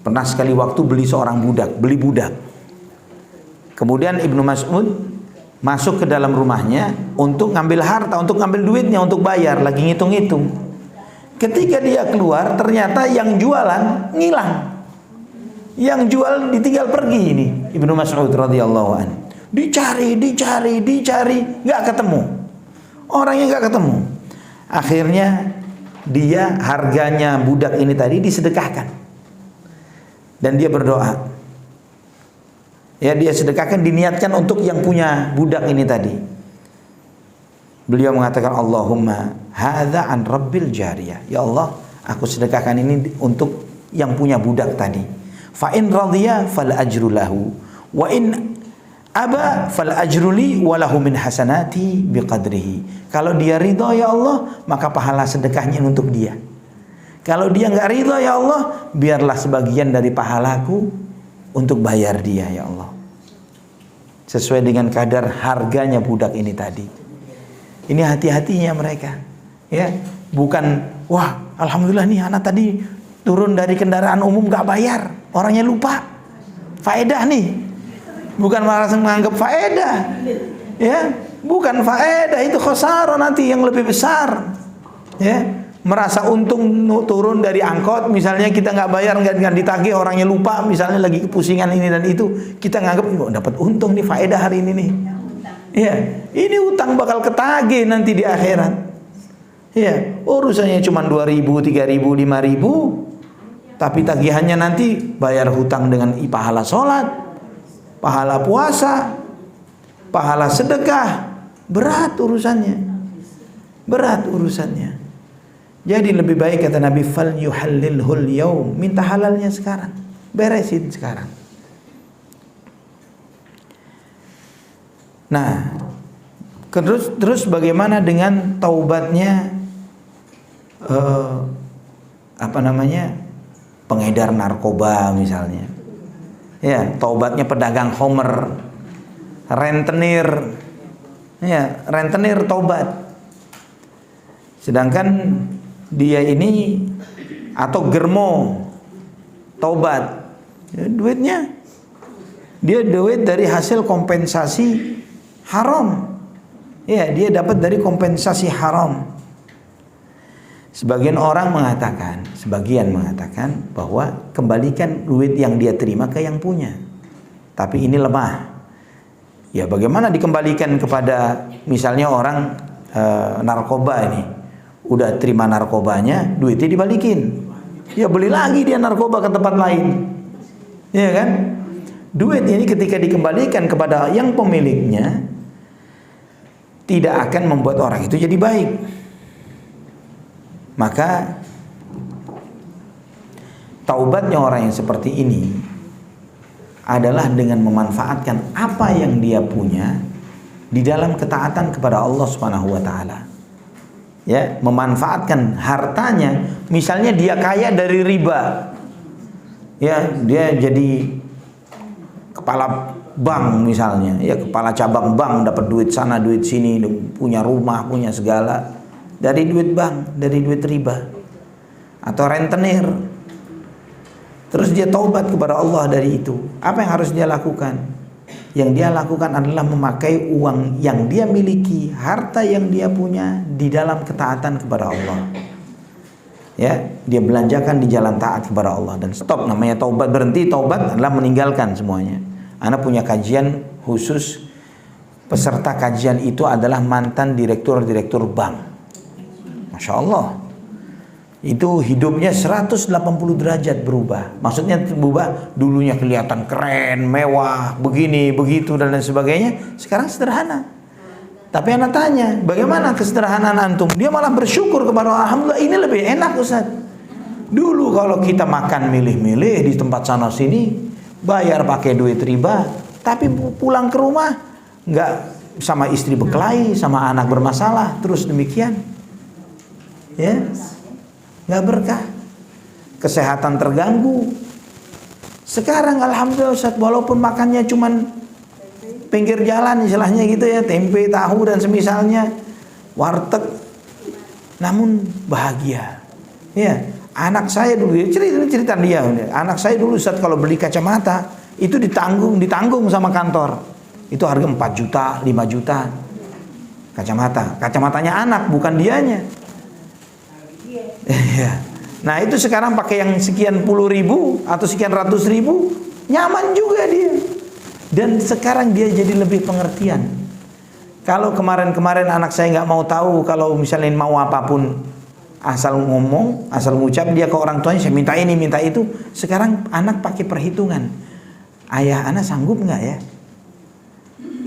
pernah sekali waktu beli budak. Kemudian Ibnu Mas'ud masuk ke dalam rumahnya untuk ngambil harta, untuk ngambil duitnya, untuk bayar, lagi ngitung-ngitung. Ketika dia keluar, ternyata yang jualan ngilang. Yang jual ditinggal pergi ini, Ibnu Mas'ud radhiyallahu an. Dicari, nggak ketemu. Orangnya nggak ketemu. Akhirnya dia harganya budak ini tadi disedekahkan. Dan dia berdoa. Ya, dia sedekahkan diniatkan untuk yang punya budak ini tadi. Beliau mengatakan, Allahumma hadza an rabbil jariyah. Ya Allah, aku sedekahkan ini untuk yang punya budak tadi. Fa in radhiya fal ajru lahu wa in aba fal ajru li wa lahu min hasanati biqadrihi. Kalau dia ridha ya Allah, maka pahala sedekahnya untuk dia. Kalau dia enggak ridha ya Allah, biarlah sebagian dari pahalaku untuk bayar dia ya Allah. Sesuai dengan kadar harganya budak ini tadi. Ini hati-hatinya mereka, ya, bukan wah alhamdulillah nih anak tadi turun dari kendaraan umum gak bayar, orangnya lupa, faedah nih, bukan langsung menganggap faedah, ya, bukan faedah, itu khosaro nanti yang lebih besar, ya, merasa untung turun dari angkot, misalnya kita nggak bayar, nggak ditagih, orangnya lupa, misalnya lagi kepusingan ini dan itu, kita nganggap oh, dapat untung nih, faedah hari ini nih. Ya, ini utang bakal ketagih nanti di akhirat. Ya, urusannya cuma 2.000, 3.000, 5.000, tapi tagihannya nanti bayar hutang dengan pahala sholat, pahala puasa, pahala sedekah. Berat urusannya. Jadi lebih baik kata Nabi, fal yuhallilhul yaum, minta halalnya sekarang, beresin sekarang. Nah, terus bagaimana dengan taubatnya pengedar narkoba misalnya? Ya, taubatnya pedagang homer, rentenir. Ya, rentenir taubat. Sedangkan dia ini atau germo taubat. Ya, duitnya dia duit dari hasil kompensasi haram. Ya, dia dapat dari kompensasi haram. Sebagian mengatakan bahwa kembalikan duit yang dia terima ke yang punya. Tapi ini lemah. Ya, bagaimana dikembalikan kepada misalnya orang narkoba ini, udah terima narkobanya, duitnya dibalikin, ya beli lagi dia narkoba ke tempat lain, ya kan? Duit ini ketika dikembalikan kepada yang pemiliknya, tidak akan membuat orang itu jadi baik. Maka taubatnya orang yang seperti ini adalah dengan memanfaatkan apa yang dia punya di dalam ketaatan kepada Allah Subhanahu wa taala. Ya, memanfaatkan hartanya, misalnya dia kaya dari riba. Ya, dia jadi kepala bank misalnya, ya kepala cabang bank, dapat duit sana duit sini, punya rumah, punya segala dari duit bank, dari duit riba. Atau rentenir. Terus dia taubat kepada Allah dari itu. Apa yang harus dia lakukan? Yang dia lakukan adalah memakai uang yang dia miliki, harta yang dia punya di dalam ketaatan kepada Allah. Ya, dia belanjakan di jalan taat kepada Allah dan stop. Namanya taubat, berhenti. Taubat adalah meninggalkan semuanya. Ana punya kajian khusus, peserta kajian itu adalah mantan direktur bank. Masya Allah, itu hidupnya 180 derajat berubah. Maksudnya berubah, dulunya kelihatan keren, mewah, begini, begitu dan lain sebagainya. Sekarang sederhana. Tapi anak tanya, bagaimana kesederhanaan antum? Dia malah bersyukur kepada Allah. Alhamdulillah, ini lebih enak Ustaz. Dulu kalau kita makan milih-milih di tempat sana sini, bayar pakai duit riba, tapi pulang ke rumah nggak sama istri berkelahi, sama anak bermasalah, terus demikian. Ya, nggak berkah, kesehatan terganggu. Sekarang alhamdulillah Ustaz, walaupun makannya cuman pinggir jalan istilahnya gitu ya, tempe, tahu dan semisalnya, warteg, namun bahagia. Ya, anak saya dulu, cerita dia, anak saya dulu Ustaz kalau beli kacamata itu ditanggung sama kantor. Itu harga 4 juta, 5 juta. Kacamatanya anak, bukan dianya. Nah itu sekarang pakai yang sekian puluh ribu atau sekian ratus ribu, nyaman juga dia. Dan sekarang dia jadi lebih pengertian. Kalau kemarin-kemarin anak saya nggak mau tahu, kalau misalnya mau apapun asal ngomong, asal ngucap, dia ke orang tuanya, saya minta ini, minta itu. Sekarang anak pakai perhitungan. Ayah anak sanggup nggak ya?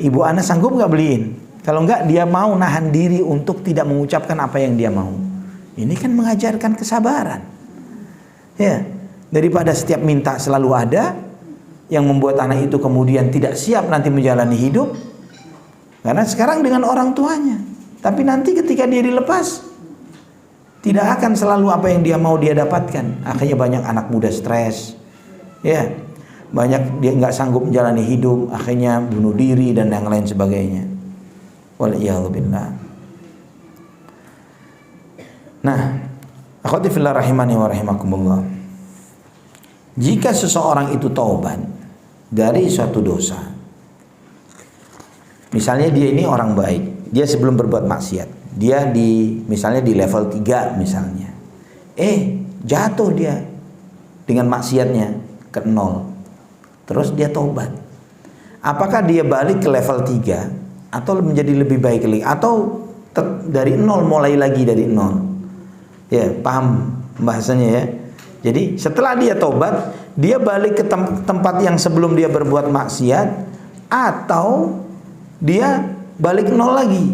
Ibu anak sanggup nggak beliin? Kalau nggak, dia mau nahan diri untuk tidak mengucapkan apa yang dia mau. Ini kan mengajarkan kesabaran. Ya, daripada setiap minta selalu ada, yang membuat anak itu kemudian tidak siap nanti menjalani hidup. Karena sekarang dengan orang tuanya, tapi nanti ketika dia dilepas, tidak akan selalu apa yang dia mau dia dapatkan. Akhirnya banyak anak muda stres, ya, banyak dia nggak sanggup menjalani hidup, akhirnya bunuh diri dan yang lain sebagainya. Waliyahzubillah. Nah, akhwati fillah rahimani wa rahimakumullah. Jika seseorang itu taubat dari suatu dosa, misalnya dia ini orang baik, dia sebelum berbuat maksiat, dia misalnya di level 3 misalnya, jatuh dia dengan maksiatnya ke 0, terus dia taubat. Apakah dia balik ke level 3 atau menjadi lebih baik lagi, atau dari 0 mulai lagi dari 0? Ya, paham bahasanya ya. Jadi setelah dia taubat, dia balik ke tempat yang sebelum dia berbuat maksiat, atau dia balik 0 lagi.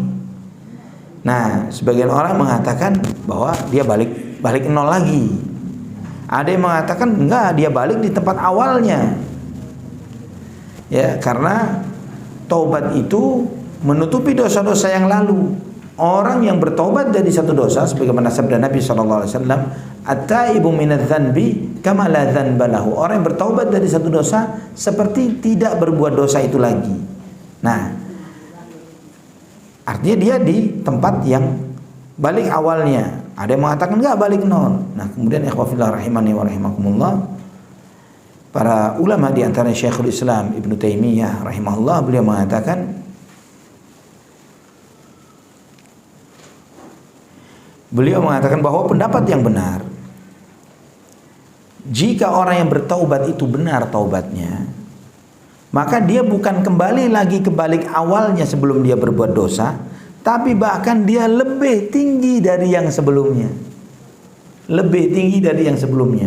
Nah, sebagian orang mengatakan bahwa dia balik 0 lagi. Ada yang mengatakan enggak, dia balik di tempat awalnya. Ya, karena taubat itu menutupi dosa-dosa yang lalu. Orang yang bertobat dari satu dosa, sebagaimana sabda Nabi SAW, at-taibu minadz-dzanbi kama la dzanba lahu. Orang yang bertobat dari satu dosa seperti tidak berbuat dosa itu lagi. Nah, artinya dia di tempat yang balik awalnya. Ada yang mengatakan enggak, balik 0. Nah, kemudian ikhwah fillah rahimani wa rahimakumullah, para ulama di antara Syekhul Islam Ibnu Taimiyah rahimahullah, beliau mengatakan, bahwa pendapat yang benar, jika orang yang bertaubat itu benar taubatnya, maka dia bukan kembali lagi ke balik awalnya sebelum dia berbuat dosa, tapi bahkan dia lebih tinggi dari yang sebelumnya. Lebih tinggi dari yang sebelumnya.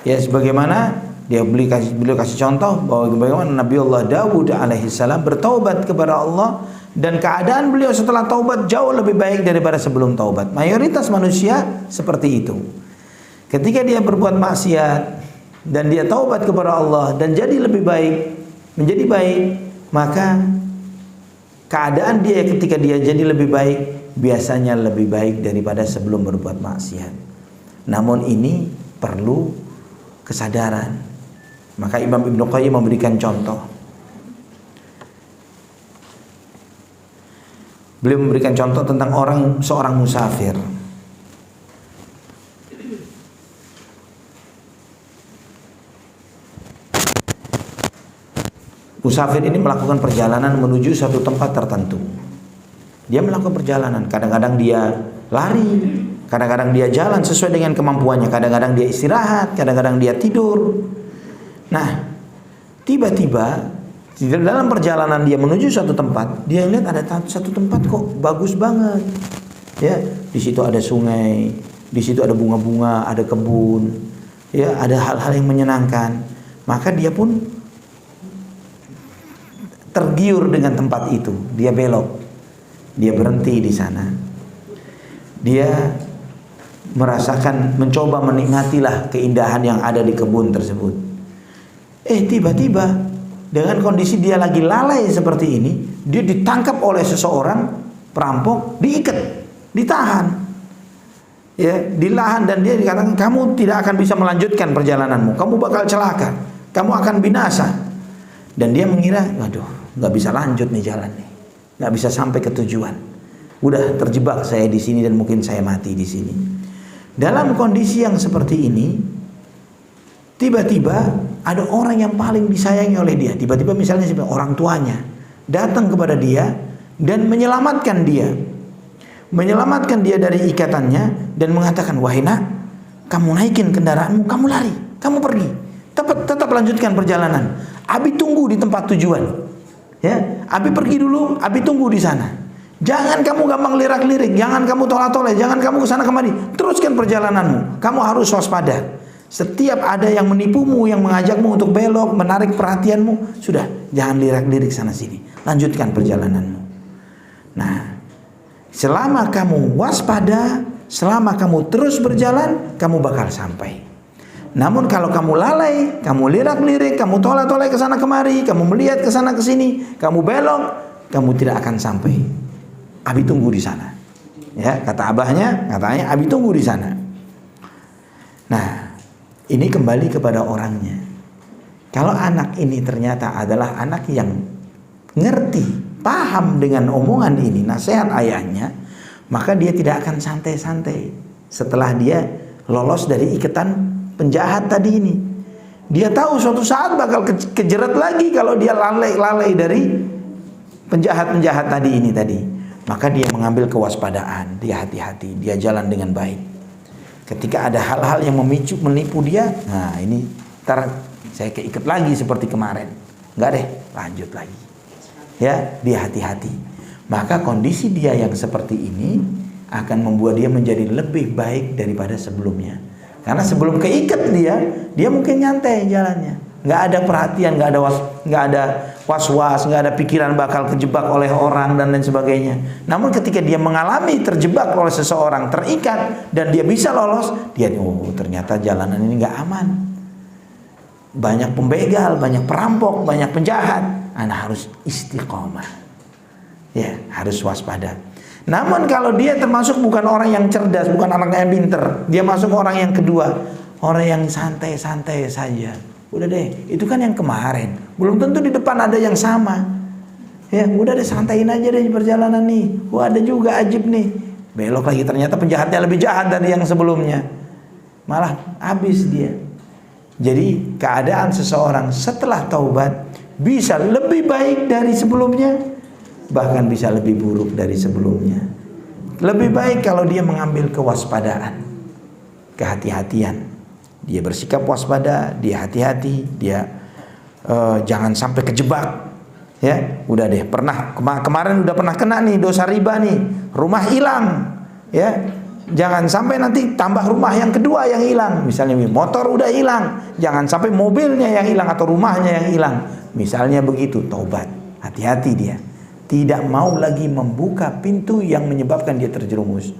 Ya, sebagaimana beliau kasih contoh bahwa bagaimana Nabi Allah Dawud alaihissalam bertaubat kepada Allah, dan keadaan beliau setelah taubat jauh lebih baik daripada sebelum taubat. Mayoritas manusia seperti itu. Ketika dia berbuat maksiat dan dia taubat kepada Allah dan jadi lebih baik, menjadi baik, maka keadaan dia ketika dia jadi lebih baik biasanya lebih baik daripada sebelum berbuat maksiat. Namun ini perlu kesadaran. Maka Imam Ibnu Qayyim memberikan contoh. Beliau memberikan contoh tentang seorang musafir. Musafir ini melakukan perjalanan menuju satu tempat tertentu. Dia melakukan perjalanan, kadang-kadang dia lari, kadang-kadang dia jalan sesuai dengan kemampuannya, kadang-kadang dia istirahat, kadang-kadang dia tidur. Nah, tiba-tiba di dalam perjalanan dia menuju satu tempat, dia lihat ada satu tempat kok bagus banget. Ya, di situ ada sungai, di situ ada bunga-bunga, ada kebun, ya, ada hal-hal yang menyenangkan. Maka dia pun tergiur dengan tempat itu, dia belok. Dia berhenti di sana. Dia merasakan, mencoba menikmatilah keindahan yang ada di kebun tersebut. Tiba-tiba dengan kondisi dia lagi lalai seperti ini, dia ditangkap oleh seseorang perampok, diikat, ditahan. Ya, dilahan, dan dia dikatakan, kamu tidak akan bisa melanjutkan perjalananmu, kamu bakal celaka, kamu akan binasa. Dan dia mengira, waduh, nggak bisa lanjut nih jalan nih, nggak bisa sampai ke tujuan. Udah terjebak saya di sini dan mungkin saya mati di sini. Dalam kondisi yang seperti ini, tiba-tiba ada orang yang paling disayangi oleh dia. Tiba-tiba misalnya orang tuanya datang kepada dia dan menyelamatkan dia dari ikatannya dan mengatakan, wahai nak, kamu naikin kendaraanmu, kamu lari, kamu pergi, tetap lanjutkan perjalanan. Abi tunggu di tempat tujuan. Ya, Abi pergi dulu, Abi tunggu di sana. Jangan kamu gampang lirak-lirik, jangan kamu tolak-tolak, jangan kamu kesana kemari. Teruskan perjalananmu. Kamu harus waspada. Setiap ada yang menipumu, yang mengajakmu untuk belok, menarik perhatianmu, sudah, jangan lirak-lirik sana sini. Lanjutkan perjalananmu. Nah, selama kamu waspada, selama kamu terus berjalan, kamu bakal sampai. Namun kalau kamu lalai, kamu lirak-lirik, kamu tolak-tolak ke sana kemari, kamu melihat ke sana ke sini, kamu belok, kamu tidak akan sampai. Abi tunggu di sana. Ya, kata abahnya, katanya Abi tunggu di sana. Nah, ini kembali kepada orangnya. Kalau anak ini ternyata adalah anak yang ngerti, paham dengan omongan ini, nasihat ayahnya, maka dia tidak akan santai-santai setelah dia lolos dari ikatan penjahat tadi ini. Dia tahu suatu saat bakal kejerat lagi kalau dia lalai dari penjahat-penjahat tadi. Maka dia mengambil kewaspadaan, dia hati-hati, dia jalan dengan baik. Ketika ada hal-hal yang menipu dia, nah ini ntar saya keikat lagi seperti kemarin. Enggak deh, lanjut lagi. Ya, dia hati-hati. Maka kondisi dia yang seperti ini akan membuat dia menjadi lebih baik daripada sebelumnya. Karena sebelum keikat dia mungkin nyantai jalannya, nggak ada perhatian, nggak ada was-was, nggak ada pikiran bakal kejebak oleh orang dan lain sebagainya. Namun ketika dia mengalami terjebak oleh seseorang, terikat dan dia bisa lolos, dia ternyata jalanan ini nggak aman, banyak pembegal, banyak perampok, banyak penjahat. Anak harus istiqomah, ya, harus waspada. Namun kalau dia termasuk bukan orang yang cerdas, bukan anaknya yang pinter, dia masuk orang yang kedua, orang yang santai-santai saja. Udah deh, itu kan yang kemarin. Belum tentu di depan ada yang sama. Ya, udah deh, santaiin aja deh perjalanan nih. Wah, ada juga ajib nih. Belok lagi, ternyata penjahatnya lebih jahat dari yang sebelumnya. Malah habis dia. Jadi keadaan seseorang setelah taubat bisa lebih baik dari sebelumnya, bahkan bisa lebih buruk dari sebelumnya. Lebih baik kalau dia mengambil kewaspadaan, kehati-hatian. Dia bersikap waspada, dia hati-hati, dia jangan sampai kejebak. Ya, udah deh, kemarin udah pernah kena nih dosa riba nih, rumah hilang, ya. Jangan sampai nanti tambah rumah yang kedua yang hilang. Misalnya motor udah hilang, jangan sampai mobilnya yang hilang atau rumahnya yang hilang. Misalnya begitu, taubat. Hati-hati dia. Tidak mau lagi membuka pintu yang menyebabkan dia terjerumus.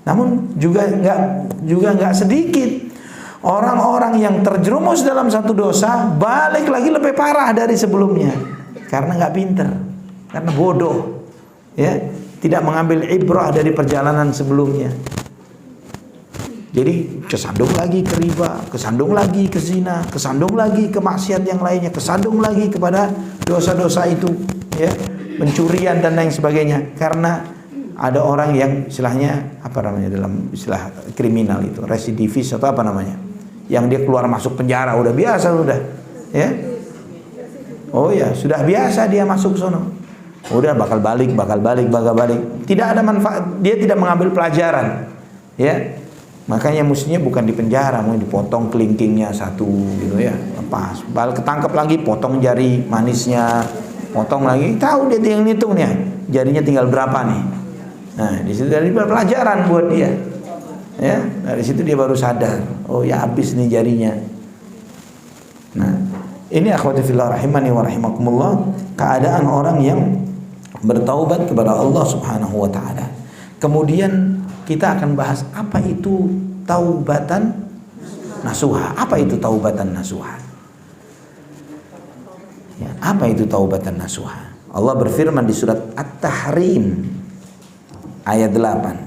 Namun juga nggak sedikit orang-orang yang terjerumus dalam satu dosa balik lagi lebih parah dari sebelumnya karena nggak pinter, karena bodoh, ya, tidak mengambil ibrah dari perjalanan sebelumnya. Jadi kesandung lagi ke riba, kesandung lagi ke zina, kesandung lagi ke maksiat yang lainnya, kesandung lagi kepada dosa-dosa itu, ya, pencurian dan lain sebagainya. Karena ada orang yang istilahnya apa namanya dalam istilah kriminal itu residivis atau apa namanya, yang dia keluar masuk penjara udah biasa udah, ya. Oh ya, sudah biasa dia masuk sono. Udah bakal balik. Tidak ada manfaat, dia tidak mengambil pelajaran, ya. Makanya mestinya bukan di penjara, mau dipotong kelingkingnya satu gitu ya, lepas. Balik ketangkep lagi, potong jari manisnya, potong lagi. Tahu dia tinggal ngitung nih, jarinya tinggal berapa nih. Nah, di situ dari pelajaran buat dia. Ya, dari situ dia baru sadar, oh ya habis nih jarinya. Nah, ini akhwati fillah rahimani wa rahimakumullah, keadaan orang yang bertaubat kepada Allah Subhanahu wa taala. Kemudian kita akan bahas apa itu taubatan nasuha. Apa itu taubatan nasuha? Ya, apa itu taubatan nasuha? Allah berfirman di surat At-Tahrim ayat 8.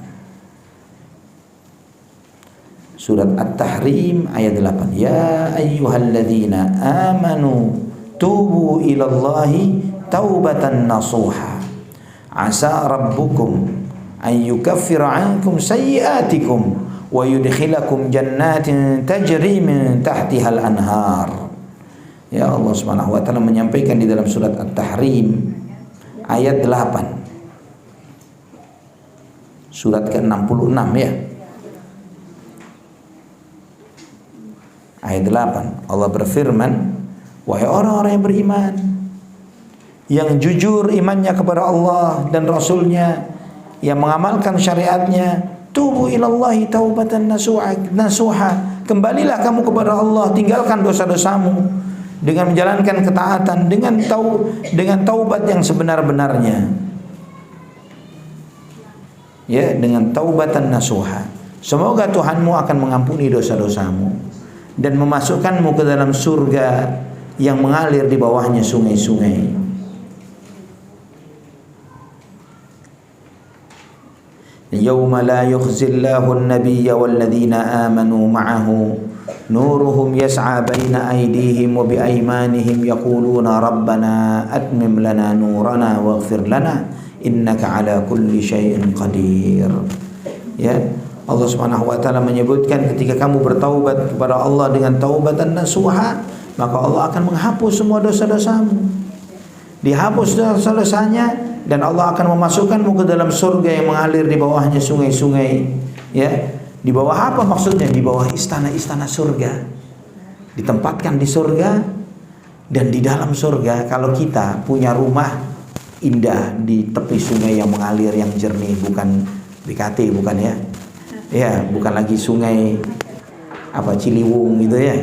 Surat At-Tahrim ayat 8. Ya ayyuhalladzina amanu tubu ilallahi taubatan nasuha. Asa rabbukum an yukaffira ankum sayyi'atikum wa yudkhilakum jannatin tajri min tahtihal anhar. Ya, Allah Subhanahu wa taala menyampaikan di dalam surat At-Tahrim ayat 8. Surat ke-66 ya. Ayat 8. Allah berfirman, wahai orang-orang yang beriman, yang jujur imannya kepada Allah dan Rasulnya, yang mengamalkan syariatnya, tubu ilallahi taubatan nasuha. Kembalilah kamu kepada Allah, tinggalkan dosa-dosamu dengan menjalankan ketaatan, dengan taubat yang sebenar-benarnya. Ya, dengan taubatan nasuha. Semoga Tuhanmu akan mengampuni dosa-dosamu dan memasukkanmu ke dalam surga yang mengalir di bawahnya sungai-sungai. Yauma la yukhzillahu an-nabiyya wal-ladzina amanu ma'ahu nuruhum yas'a baina aydihim wa bi aymanihim yaquluna rabbana atmim lana nurana waghfir lana innaka ala kulli syai'in qadir. Ya, Allah Subhanahu wa taala menyebutkan ketika kamu bertaubat kepada Allah dengan taubatan nasuha, maka Allah akan menghapus semua dosa-dosamu. Dihapus dosa-dosanya dan Allah akan memasukkanmu ke dalam surga yang mengalir di bawahnya sungai-sungai. Ya, di bawah apa maksudnya? Di bawah istana-istana surga. Ditempatkan di surga dan di dalam surga. Kalau kita punya rumah indah di tepi sungai yang mengalir yang jernih, bukan BKT, bukan ya. Ya, bukan lagi sungai apa Ciliwung gitu ya.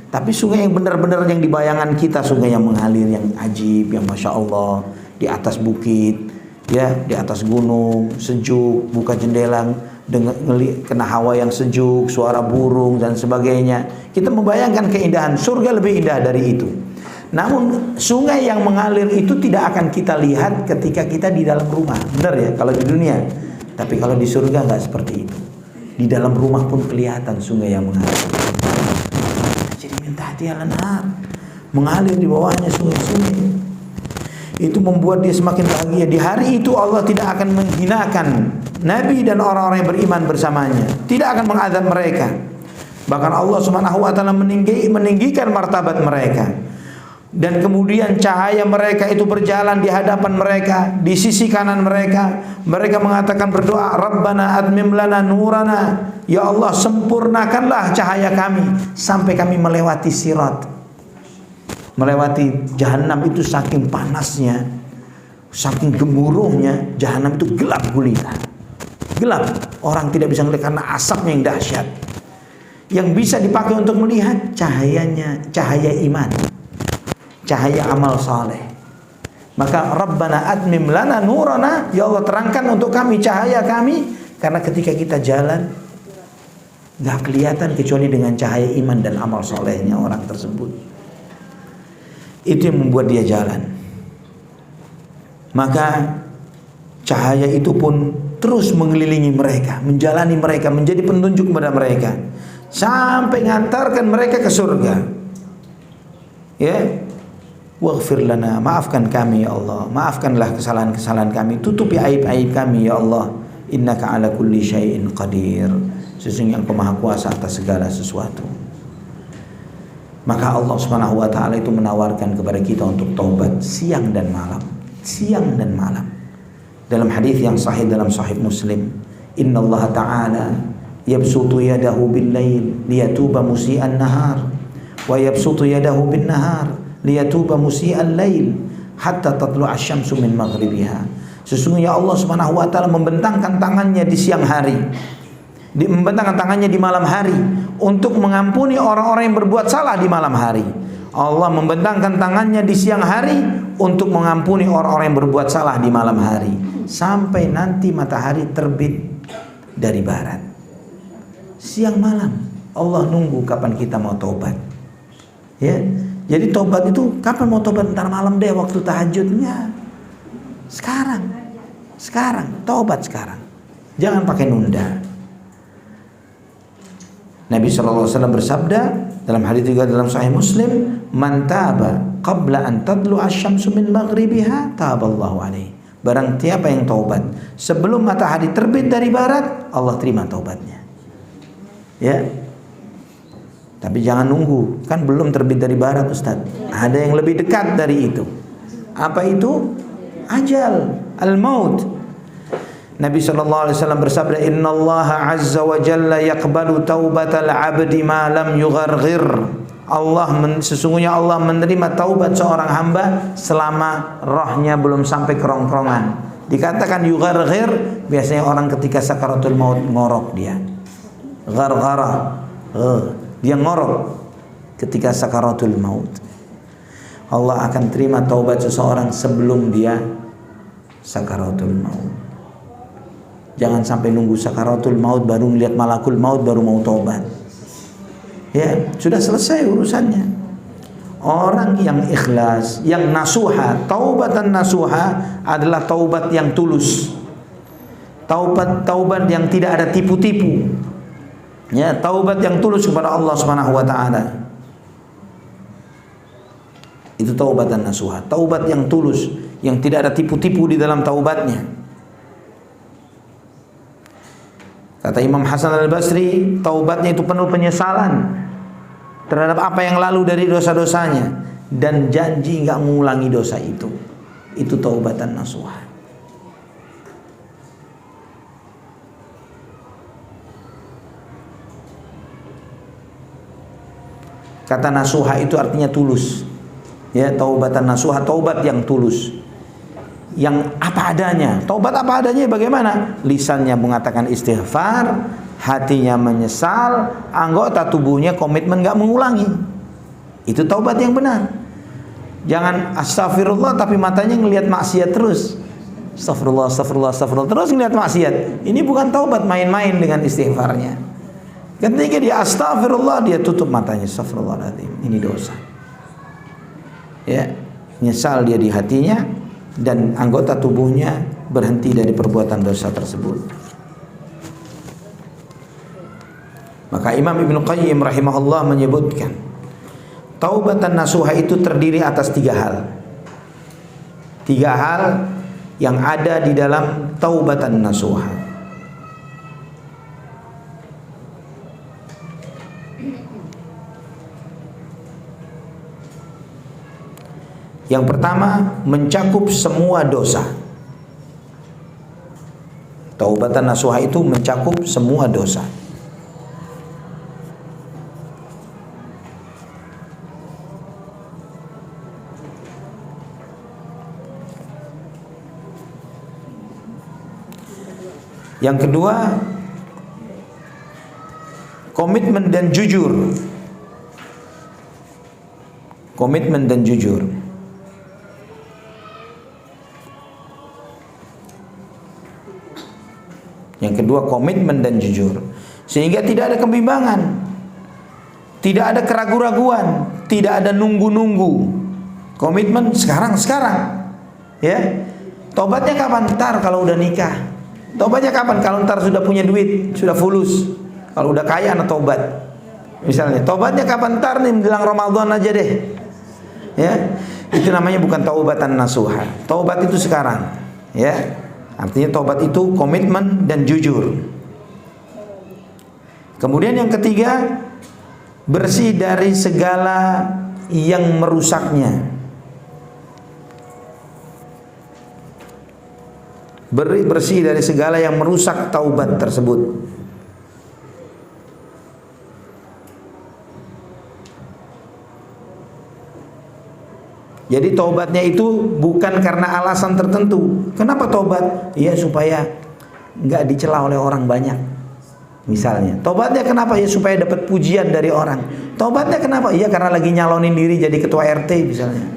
Tapi sungai yang benar-benar yang di bayangan kita, sungai yang mengalir yang ajib, yang masya Allah, di atas bukit, ya, di atas gunung, sejuk, buka jendela, kena hawa yang sejuk, suara burung dan sebagainya. Kita membayangkan keindahan surga lebih indah dari itu. Namun sungai yang mengalir itu tidak akan kita lihat ketika kita di dalam rumah, benar ya? Kalau di dunia, tapi kalau di surga nggak seperti itu. Di dalam rumah pun kelihatan sungai yang mengalir. Jadi minta hati al-anhar, mengalir di bawahnya sungai-sungai. Itu membuat dia semakin bahagia. Di hari itu Allah tidak akan menghinakan Nabi dan orang-orang yang beriman bersamanya. Tidak akan mengadab mereka. Bahkan Allah Subhanahu wa taala meninggikan martabat mereka. Dan kemudian cahaya mereka itu berjalan di hadapan mereka, di sisi kanan mereka. Mereka mengatakan berdoa, Rabbana admim lana nurana. Ya Allah, sempurnakanlah cahaya kami sampai kami melewati sirat. melewati jahanam itu saking panasnya, saking gemuruhnya, jahanam itu gelap gulita. Gelap, orang tidak bisa melihat karena asapnya yang dahsyat. Yang bisa dipakai untuk melihat cahayanya, cahaya iman, cahaya amal saleh. Maka Rabbana atmim lana nurana, ya Allah terangkan untuk kami cahaya kami, karena ketika kita jalan gak kelihatan kecuali dengan cahaya iman dan amal solehnya orang tersebut. Itu yang membuat dia jalan. Maka cahaya itu pun terus mengelilingi mereka, menjalani mereka, menjadi penunjuk kepada mereka, sampai ngantarkan mereka ke surga. Ya, waghfir lana, maafkan kami ya Allah, maafkanlah kesalahan-kesalahan kami, tutupi aib-aib kami ya Allah. Innaka ala kulli syai'in qadir, sesungguhnya Engkau maha kuasa atas segala sesuatu. Maka Allah Subhanahu wa taala itu menawarkan kepada kita untuk taubat siang dan malam, siang dan malam. Dalam hadis yang sahih dalam Sahih Muslim, innallaha ta'ala yabsutu yadahu bil-lail liyatuba musii'an nahar wa yabsutu yadahu bin-nahar liyatuba musii'al lail hatta tatlu'a asy-syamsu min maghribiha. Sesungguhnya Allah Subhanahu wa taala membentangkan tangannya di siang hari, membentangkan tangannya di malam hari untuk mengampuni orang-orang yang berbuat salah di malam hari. Allah membentangkan tangannya di siang hari untuk mengampuni orang-orang yang berbuat salah di malam hari, sampai nanti matahari terbit dari barat. Siang malam Allah nunggu kapan kita mau taubat. Ya, jadi taubat itu kapan mau taubat? Ntar malam deh waktu tahajudnya. Sekarang taubat sekarang. Jangan pakai nunda. Nabi SAW bersabda dalam hadis juga dalam Sahih Muslim, man taba qabla an tadlu asy-syamsu min maghribiha taballahu alaihi. Barang siapa yang taubat sebelum matahari terbit dari barat, Allah terima taubatnya. Ya. Tapi jangan nunggu, kan belum terbit dari barat Ustaz. Ada yang lebih dekat dari itu. Apa itu? Ajal, al-maut. Nabi SAW bersabda, innallaha azza wa jalla yaqbalu taubatal abdi ma lam yugharghir. Sesungguhnya Allah menerima taubat seorang hamba selama rohnya belum sampai kerongkongan. Dikatakan yugharghir, biasanya orang ketika sakaratul maut ngorok dia. Gharghara, dia ngorok ketika sakaratul maut. Allah akan terima taubat seseorang sebelum dia sakaratul maut. Jangan sampai nunggu sakaratul maut baru melihat malakul maut baru mau taubat. Ya, sudah selesai urusannya. Orang yang ikhlas, yang nasuha, taubatan nasuha adalah taubat yang tulus. Taubat yang tidak ada tipu-tipu. Ya, taubat yang tulus kepada Allah Subhanahu wa taala. Itu taubatan nasuha, taubat yang tulus, yang tidak ada tipu-tipu di dalam taubatnya. Kata Imam Hasan al-Basri, taubatnya itu penuh penyesalan terhadap apa yang lalu dari dosa-dosanya dan janji enggak mengulangi dosa itu. Itu taubatan nasuha. Kata nasuha itu artinya tulus. Ya, taubatan nasuha, taubat yang tulus, yang apa adanya. Taubat apa adanya bagaimana? Lisannya mengatakan istighfar, hatinya menyesal, anggota tubuhnya komitmen gak mengulangi. Itu taubat yang benar. Jangan astagfirullah tapi matanya ngelihat maksiat terus. Astagfirullah terus ngelihat maksiat. Ini bukan taubat main-main dengan istighfarnya. Ketika dia astagfirullah, dia tutup matanya. Astagfirullahaladzim, ini dosa. Ya, nyesal dia di hatinya dan anggota tubuhnya berhenti dari perbuatan dosa tersebut. Maka Imam Ibnu Qayyim rahimahullah menyebutkan, taubatan nasuha itu terdiri atas 3 hal. 3 hal yang ada di dalam taubatan nasuha. Yang pertama, mencakup semua dosa. Taubatan nasuha itu mencakup semua dosa. Yang kedua, komitmen dan jujur. Komitmen dan jujur. Yang kedua, komitmen dan jujur. Sehingga tidak ada kebimbangan, tidak ada keraguan-raguan, tidak ada nunggu-nunggu. Komitmen sekarang, ya. Tobatnya kapan? Ntar kalau udah nikah. Tobatnya kapan? Kalau ntar sudah punya duit, sudah fulus. Kalau udah kaya, anak tobat. Misalnya, tobatnya kapan? Ntar nih menjelang Ramadan aja deh. Ya, itu namanya bukan taubatan nasuha. Taubat itu sekarang, ya. Artinya taubat itu komitmen dan jujur. Kemudian yang ketiga, bersih dari segala yang merusaknya. Bersih dari segala yang merusak taubat tersebut. Jadi taubatnya itu bukan karena alasan tertentu. Kenapa taubat? Ya supaya nggak dicela oleh orang banyak. Misalnya, taubatnya kenapa? Ya supaya dapat pujian dari orang. Taubatnya kenapa? Iya karena lagi nyalonin diri jadi ketua RT misalnya.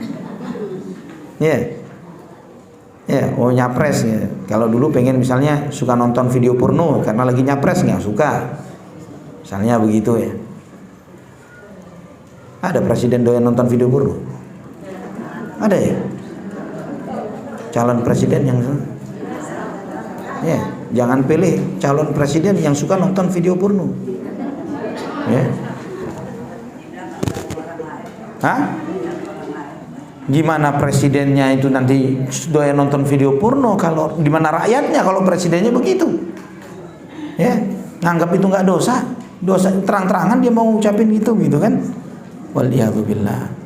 Oh nyapres ya. Kalau dulu pengen misalnya suka nonton video porno karena lagi nyapres nggak suka. Misalnya begitu ya. Ada presiden doyan nonton video porno? Ada ya? Calon presiden yang jangan pilih calon presiden yang suka nonton video porno. Ya. Hah? Gimana presidennya itu nanti doyan nonton video porno, kalau gimana rakyatnya kalau presidennya begitu? Ya, nganggap itu nggak dosa. Dosa terang-terangan dia mau ucapin gitu kan? Waliyahzubillah.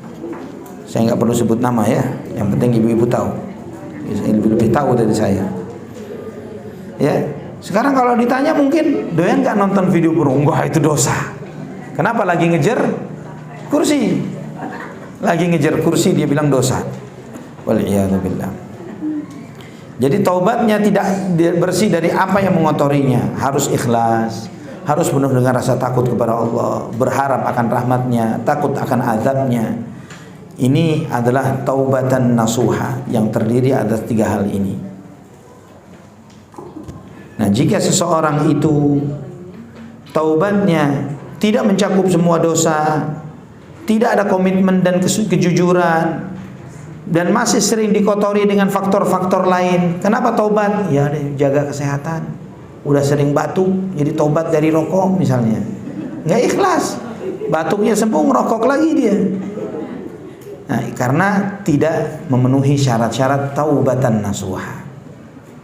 Saya nggak perlu sebut nama ya, yang penting ibu-ibu tahu. Lebih tahu dari saya. Ya, sekarang kalau ditanya mungkin doyan nggak nonton video porno? Enggak, itu dosa. Kenapa? Lagi ngejar kursi. Lagi ngejar kursi dia bilang dosa. Waliyahzubillah. Jadi taubatnya tidak bersih dari apa yang mengotorinya. Harus ikhlas, harus penuh dengan rasa takut kepada Allah, berharap akan rahmatnya, takut akan azabnya. Ini adalah taubatan nasuha yang terdiri atas 3 hal ini. Nah, jika seseorang itu taubatnya tidak mencakup semua dosa, tidak ada komitmen dan kejujuran, dan masih sering dikotori dengan faktor-faktor lain, kenapa taubat? Ya jaga kesehatan. Udah sering batuk, jadi taubat dari rokok misalnya. Nggak ikhlas, batuknya sembuh, ngerokok lagi dia. Nah, karena tidak memenuhi syarat-syarat taubatan nasuha.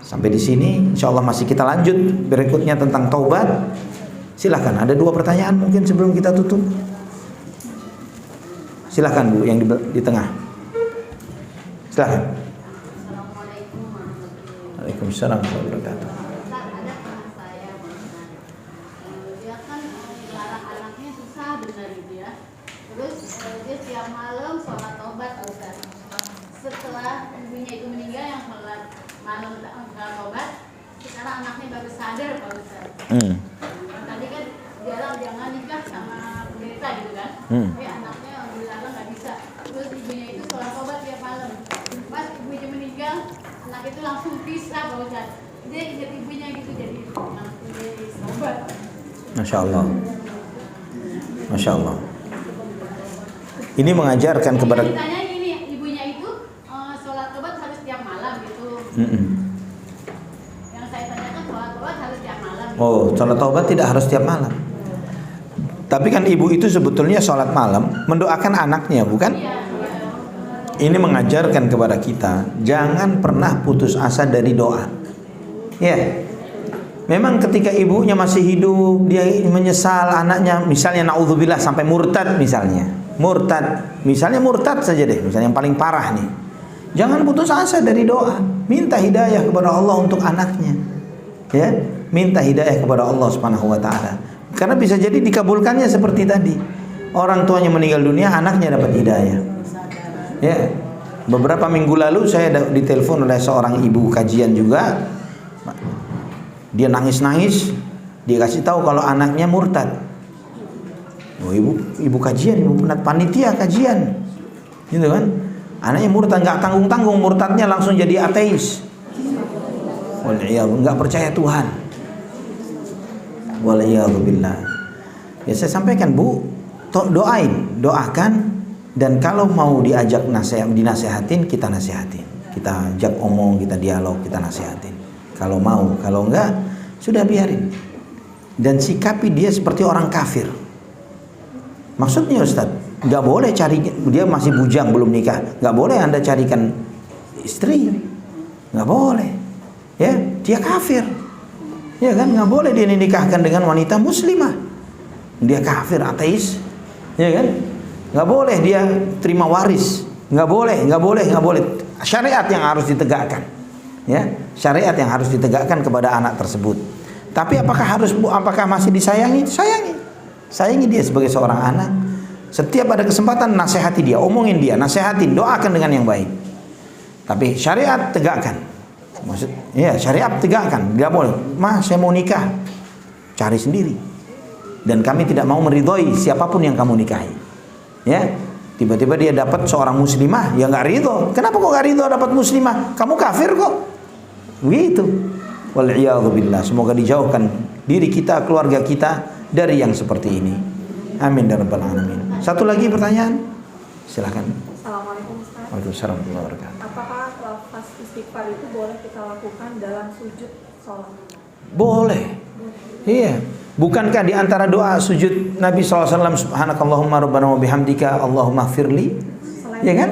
Sampai di sini, insya Allah masih kita lanjut berikutnya tentang taubat. Silahkan, ada 2 pertanyaan mungkin sebelum kita tutup. Silahkan Bu, yang di tengah. Silahkan. Waalaikumsalam warahmatullahi wabarakatuh. Dia kan larang anaknya susah benar gitu ya. Terus dia tiap malam sholat taubat Ustaz. Setelah ibunya itu meninggal yang sholat malam sholat taubat, sekarang anaknya baru sadar Pak Ustaz. Tadi kan dilarang jangan nikah sama pendeta gitu kan. Tapi anaknya dilarang nggak bisa. Terus ibunya itu sholat taubat tiap malam. Pas ibunya meninggal, anak itu langsung pisah Pak Ustaz. Dia ingat ibunya gitu jadi langsung jadi taubat. Masya Allah. Masya Allah. Ini mengajarkan kepada. Ditanya ini ibunya itu sholat taubat harus tiap malam gitu. Yang saya tanyakan sholat taubat harus tiap malam. Gitu. Oh, sholat taubat tidak harus tiap malam. Tapi kan ibu itu sebetulnya sholat malam mendoakan anaknya, bukan? Iya. Ini mengajarkan kepada kita jangan pernah putus asa dari doa. Ya. Memang ketika ibunya masih hidup, dia menyesal anaknya, misalnya naudzubillah sampai murtad misalnya. Misalnya murtad saja deh, misalnya yang paling parah nih. Jangan putus asa dari doa. Minta hidayah kepada Allah untuk anaknya. Ya, minta hidayah kepada Allah Subhanahu wa taala. Karena bisa jadi dikabulkannya seperti tadi. Orang tuanya meninggal dunia, anaknya dapat hidayah. Ya. Beberapa minggu lalu saya ditelepon oleh seorang ibu kajian juga. Dia nangis-nangis, dia kasih tahu kalau anaknya murtad. Oh, ibu kajian, ibu panitia kajian, gitu kan? Anaknya murtad, nggak tanggung-tanggung, murtadnya langsung jadi ateis. Waliyadzu, nggak percaya Tuhan. Waliyadzubillah. Ya saya sampaikan, Bu, doakan, dan kalau mau diajak dinasehatin, kita nasihatin. Kita ajak omong, kita dialog, kita nasihatin. Kalau mau, kalau enggak, sudah biarin. Dan sikapi dia seperti orang kafir. Maksudnya Ustaz, nggak boleh cari, dia masih bujang belum nikah, nggak boleh Anda carikan istri, nggak boleh, ya, dia kafir, ya kan, nggak boleh dia dinikahkan dengan wanita muslimah, dia kafir, ateis, ya kan, nggak boleh dia terima waris, nggak boleh, syariat yang harus ditegakkan, ya, syariat yang harus ditegakkan kepada anak tersebut. Tapi apakah masih disayangi? Sayangi dia sebagai seorang anak. Setiap ada kesempatan nasihati dia, omongin dia, nasihatin, doakan dengan yang baik. Tapi syariat tegakkan. Syariat tegakkan. Tidak boleh, "Ma, saya mau nikah." Cari sendiri. Dan kami tidak mau meridhoi siapapun yang kamu nikahi. Ya. Tiba-tiba dia dapat seorang muslimah, ya nggak ridho. Kenapa kok nggak ridho dapat muslimah? Kamu kafir kok. Begitu. Wal'iyadzubillah. Semoga dijauhkan diri kita, keluarga kita dari yang seperti ini. Amin ya rabbal alamin. Satu lagi pertanyaan, silakan. Assalamualaikum Ustaz. Waalaikumsalam warahmatullahi wabarakatuh. Apakah lafaz istighfar itu boleh kita lakukan dalam sujud sholat? Boleh. Iya. Bukankah di antara doa sujud Nabi SAW, subhanakallahumma rabbana wa bihamdika Allahumma firli, ya kan?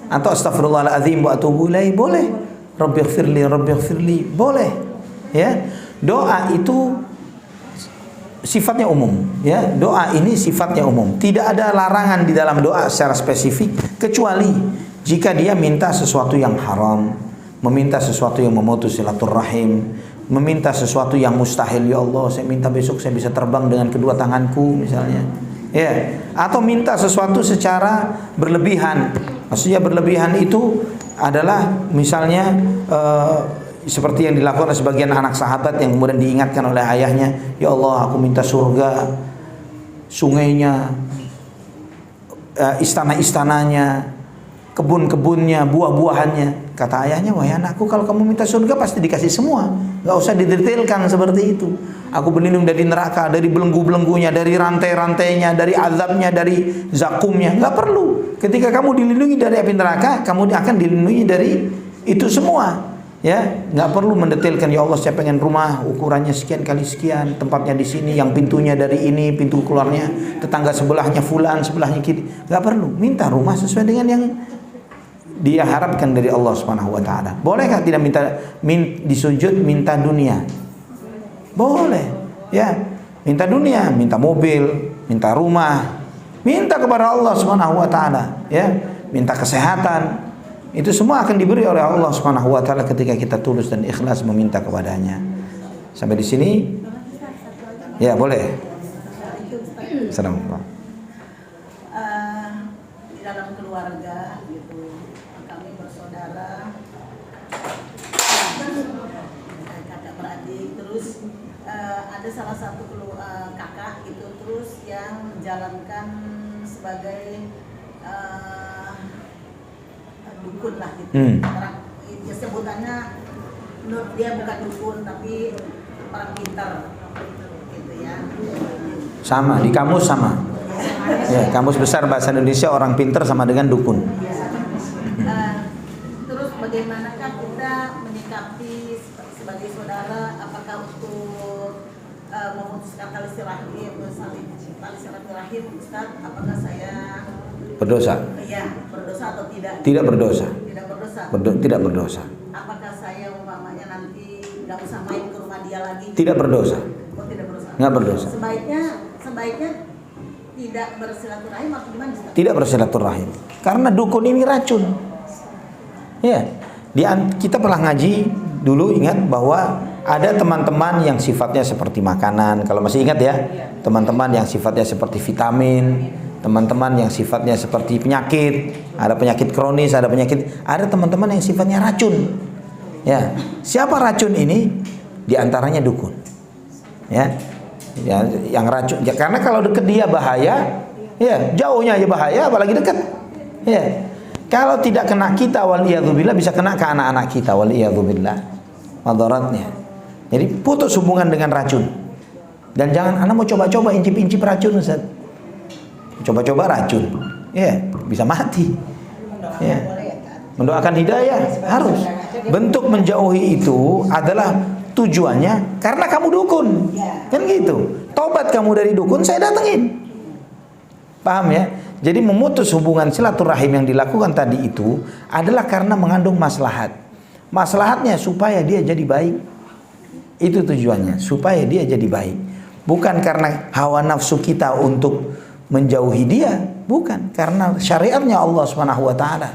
Atau astaghfirullahaladzim wa atubu ilaih, boleh. Rabbighfirli, boleh. Ya. Doa itu sifatnya umum, ya. Doa ini sifatnya umum. Tidak ada larangan di dalam doa secara spesifik, kecuali jika dia minta sesuatu yang haram, meminta sesuatu yang memutus silaturahim, meminta sesuatu yang mustahil. Ya Allah, saya minta besok saya bisa terbang dengan kedua tanganku misalnya, ya. Atau minta sesuatu secara berlebihan. Maksudnya berlebihan itu adalah misalnya seperti yang dilakukan oleh sebagian anak sahabat yang kemudian diingatkan oleh ayahnya, "Ya Allah, aku minta surga, sungainya, istana-istananya, kebun-kebunnya, buah-buahannya." Kata ayahnya, "Wahai anakku, kalau kamu minta surga pasti dikasih semua, nggak usah didetailkan seperti itu. Aku berlindung dari neraka, dari belenggu-belenggunya, dari rantai-rantainya, dari azabnya, dari zakumnya." Nggak perlu. Ketika kamu dilindungi dari api neraka, kamu akan dilindungi dari itu semua. Ya, nggak perlu mendetailkan, "Ya Allah, saya pengen rumah ukurannya sekian kali sekian, tempatnya di sini, yang pintunya dari ini, pintu keluarnya tetangga sebelahnya fulan, sebelahnya kiri." Nggak perlu. Minta rumah sesuai dengan yang dia harapkan dari Allah Subhanahu wa taala. Bolehkah tidak di sujud minta dunia? Boleh. Ya, minta dunia, minta mobil, minta rumah, minta kepada Allah Subhanahu wa taala, ya. Minta kesehatan. Itu semua akan diberi oleh Allah Subhanahu wa taala ketika kita tulus dan ikhlas meminta kepadanya. Sampai di sini? Ya, boleh. Assalamualaikum. Di dalam keluarga gitu, kami bersaudara, kakak beradik, terus ada salah satu kakak gitu, terus yang menjalankan sebagai dukun lah gitu. Orang ya sebutannya menurut dia bukan dukun tapi orang pintar gitu ya. Sama, di kamus sama. Ya, kamus besar bahasa Indonesia orang pintar sama dengan dukun. Terus bagaimanakah kita menyikapi sebagai saudara, apakah untuk memutuskan tali silaturahim, Ustaz, apakah saya berdosa? Iya, berdosa atau tidak? Tidak berdosa. Tidak berdosa. Tidak berdosa. Apakah saya umpamanya nanti nggak usah main ke rumah dia lagi? Tidak berdosa. Oh, tidak berdosa. Nggak berdosa. Sebaiknya tidak bersilaturahim atau gimana, Ustaz? Tidak bersilaturahim. Karena dukun ini racun. Ya, kita pernah ngaji dulu, ingat bahwa ada teman-teman yang sifatnya seperti makanan. Kalau masih ingat ya, teman-teman yang sifatnya seperti vitamin, teman-teman yang sifatnya seperti penyakit, ada penyakit kronis, ada teman-teman yang sifatnya racun. Ya, siapa racun ini? Di antaranya dukun. Ya. Yang racun. Ya, karena kalau deket dia bahaya, ya, jauhnya aja bahaya apalagi dekat. Ya. Kalau tidak kena kita waliyadzubillah bisa kena ke anak-anak kita waliyadzubillah. Madaratnya. Jadi putus hubungan dengan racun. Dan jangan anak mau coba-coba incip-incip racun, Ustaz. Coba-coba racun. Ya, bisa mati. Ya. Mendoakan hidayah harus. Bentuk menjauhi itu adalah tujuannya karena kamu dukun. Kan gitu. Tobat kamu dari dukun, saya datengin. Paham ya? Jadi memutus hubungan silaturahim yang dilakukan tadi itu adalah karena mengandung maslahat. Maslahatnya supaya dia jadi baik. Itu tujuannya, supaya dia jadi baik. Bukan karena hawa nafsu kita untuk menjauhi dia, bukan. Karena syariatnya Allah Subhanahu wa taala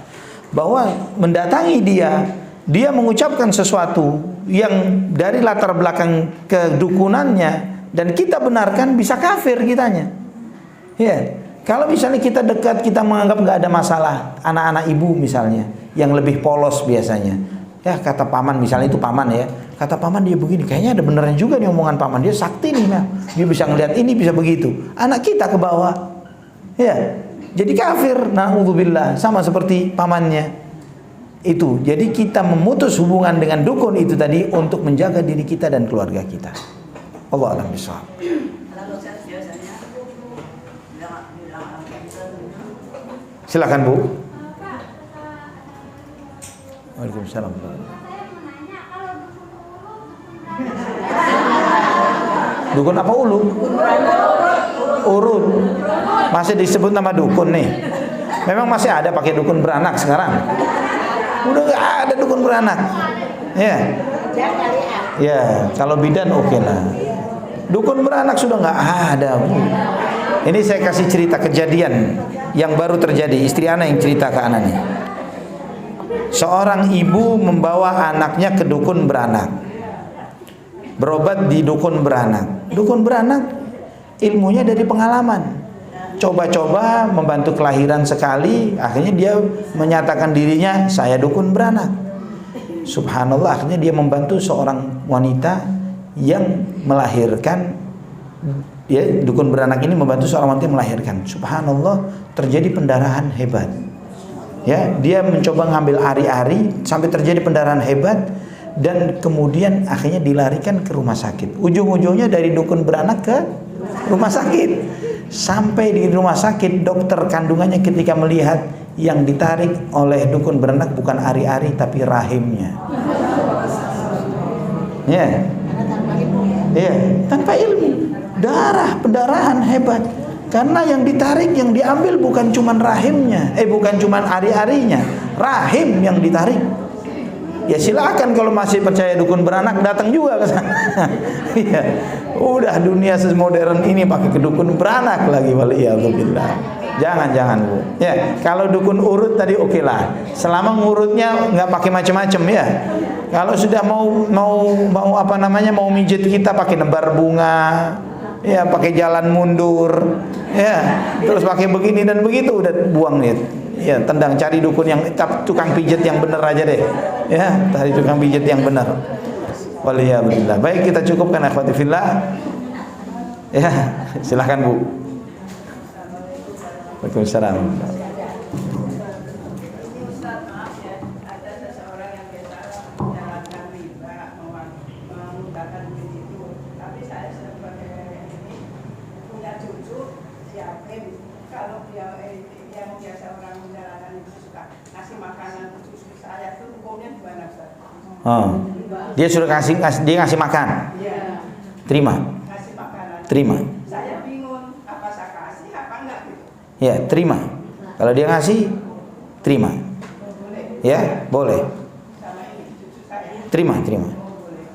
bahwa mendatangi dia mengucapkan sesuatu yang dari latar belakang kedukunannya dan kita benarkan, bisa kafir kitanya. Ya. Kalau misalnya kita dekat, kita menganggap nggak ada masalah, anak-anak ibu misalnya yang lebih polos biasanya, ya kata paman misalnya, itu paman ya, kata paman dia begini, kayaknya ada benernya juga nih omongan paman, dia sakti nih, nah. Dia bisa ngelihat ini, bisa begitu, anak kita ke bawah, ya, jadi kafir, na'udzubillah, sama seperti pamannya itu. Jadi kita memutus hubungan dengan dukun itu tadi untuk menjaga diri kita dan keluarga kita. Allah a'lam bishawab. Silakan Bu. Waalaikumsalam. Dukun apa ulu? Urut. Masih disebut nama dukun nih. Memang masih ada pakai dukun beranak sekarang. Udah nggak ada dukun beranak. Ya. Ya, kalau bidan oke lah. Dukun beranak sudah nggak ada. Ini saya kasih cerita kejadian yang baru terjadi. Istri anak yang cerita ke anaknya. Seorang ibu membawa anaknya ke dukun beranak, berobat di dukun beranak. Dukun beranak ilmunya dari pengalaman. Coba-coba membantu kelahiran sekali, akhirnya dia menyatakan dirinya, saya dukun beranak. Subhanallah, akhirnya dia membantu seorang wanita yang melahirkan. Ya, dukun beranak ini membantu seorang wanita melahirkan. Subhanallah, terjadi pendarahan hebat. Ya, dia mencoba ngambil ari-ari sampai terjadi pendarahan hebat dan kemudian akhirnya dilarikan ke rumah sakit. Ujung-ujungnya dari dukun beranak ke rumah sakit. Sampai di rumah sakit, dokter kandungannya ketika melihat yang ditarik oleh dukun beranak bukan ari-ari tapi rahimnya. Ya. Ya, tanpa ilmu. Darah, pendarahan hebat. Karena yang ditarik, yang diambil bukan cuman rahimnya, bukan cuman ari-arinya, rahim yang ditarik. Ya silakan kalau masih percaya dukun beranak datang juga ke sana. Ya. Udah dunia modern ini pakai ke dukun beranak lagi, waliyadzubillah. Jangan Bu. Ya, kalau dukun urut tadi oke lah. Selama ngurutnya nggak pakai macam-macam ya. Kalau sudah mau apa namanya, mau mijit kita pakai nebar bunga, ya pakai jalan mundur, ya terus pakai begini dan begitu, udah buang nih. Ya, tendang, cari dukun yang tukang pijat yang benar aja deh. Ya, cari tukang pijat yang benar. Waliyadzubillah. Baik, kita cukupkan akhwati fillah. Ya, silakan Bu. Waalaikumsalam. Oh. Dia sudah dia ngasih makan. Terima. Terima. Saya bingung apa saya kasih apa enggak gitu. Ya, terima. Kalau dia ngasih, terima. Ya, boleh. Terima.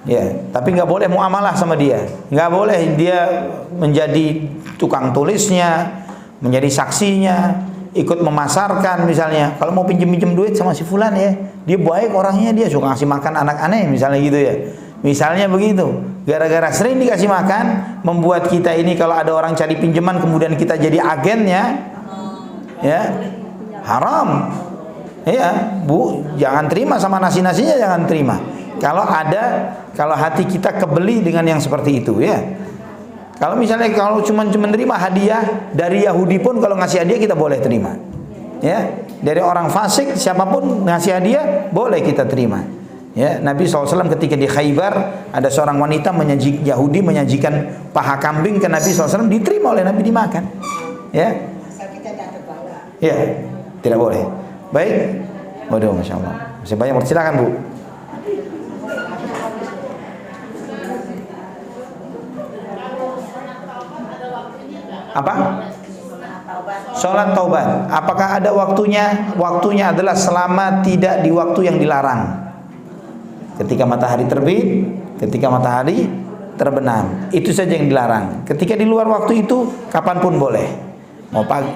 Ya, tapi nggak boleh muamalah sama dia. Nggak boleh dia menjadi tukang tulisnya, menjadi saksinya, ikut memasarkan misalnya. Kalau mau pinjem duit sama si fulan ya, dia baik orangnya, dia suka ngasih makan anak aneh misalnya gitu ya. Misalnya begitu. Gara-gara sering dikasih makan, membuat kita ini kalau ada orang cari pinjaman kemudian kita jadi agennya, ya haram. Ya, Bu, jangan terima sama nasi-nasinya, jangan terima. Kalau hati kita kebeli dengan yang seperti itu ya. Kalau misalnya cuma nerima hadiah dari Yahudi pun, kalau ngasih hadiah kita boleh terima. Ya, dari orang fasik siapapun ngasih hadiah boleh kita terima. Ya, Nabi SAW ketika di Khaybar ada seorang wanita Yahudi menyajikan paha kambing ke Nabi SAW, diterima oleh Nabi, dimakan. Ya, Asal kita tidak terbangga. ya, tidak boleh. Baik. Waduh, masya Allah. Masih banyak, silakan Bu. Apa? Sholat taubat. Apakah ada waktunya? Waktunya adalah selama tidak di waktu yang dilarang. Ketika matahari terbit, ketika matahari terbenam, itu saja yang dilarang. Ketika di luar waktu itu, kapanpun boleh. Mau pagi,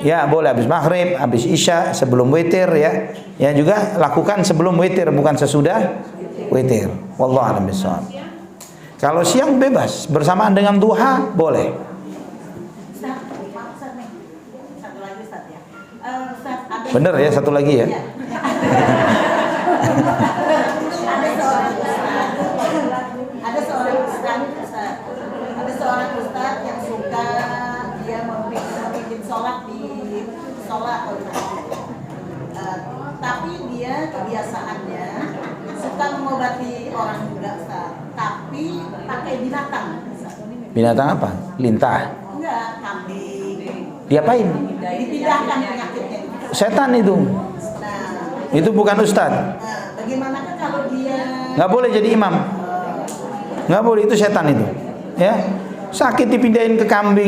ya boleh habis maghrib, habis isya, sebelum witir ya. Ya juga lakukan sebelum witir, bukan sesudah witir. Wallahu a'lam bishawab. Kalau siang bebas, bersamaan dengan duha boleh. Ustaz, maaf Ustaz nih. Satu lagi Ustaz ya. Ustaz, Bener ya, satu lagi ya. Iya. Ada seorang ustaz yang suka dia memimpin sholat di sholat, tapi dia kebiasaannya suka mengobati orang juga Ustaz, tapi pakai binatang Ustaz. Binatang apa? Lintah. Enggak, kambing. Diapain? Dipindahkan penyakitnya. Setan itu. Nah, Itu bukan ustaz. bagaimanakah kalau dia Nggak boleh jadi imam. Nggak boleh, itu setan itu. Ya. Sakit dipindahin ke kambing.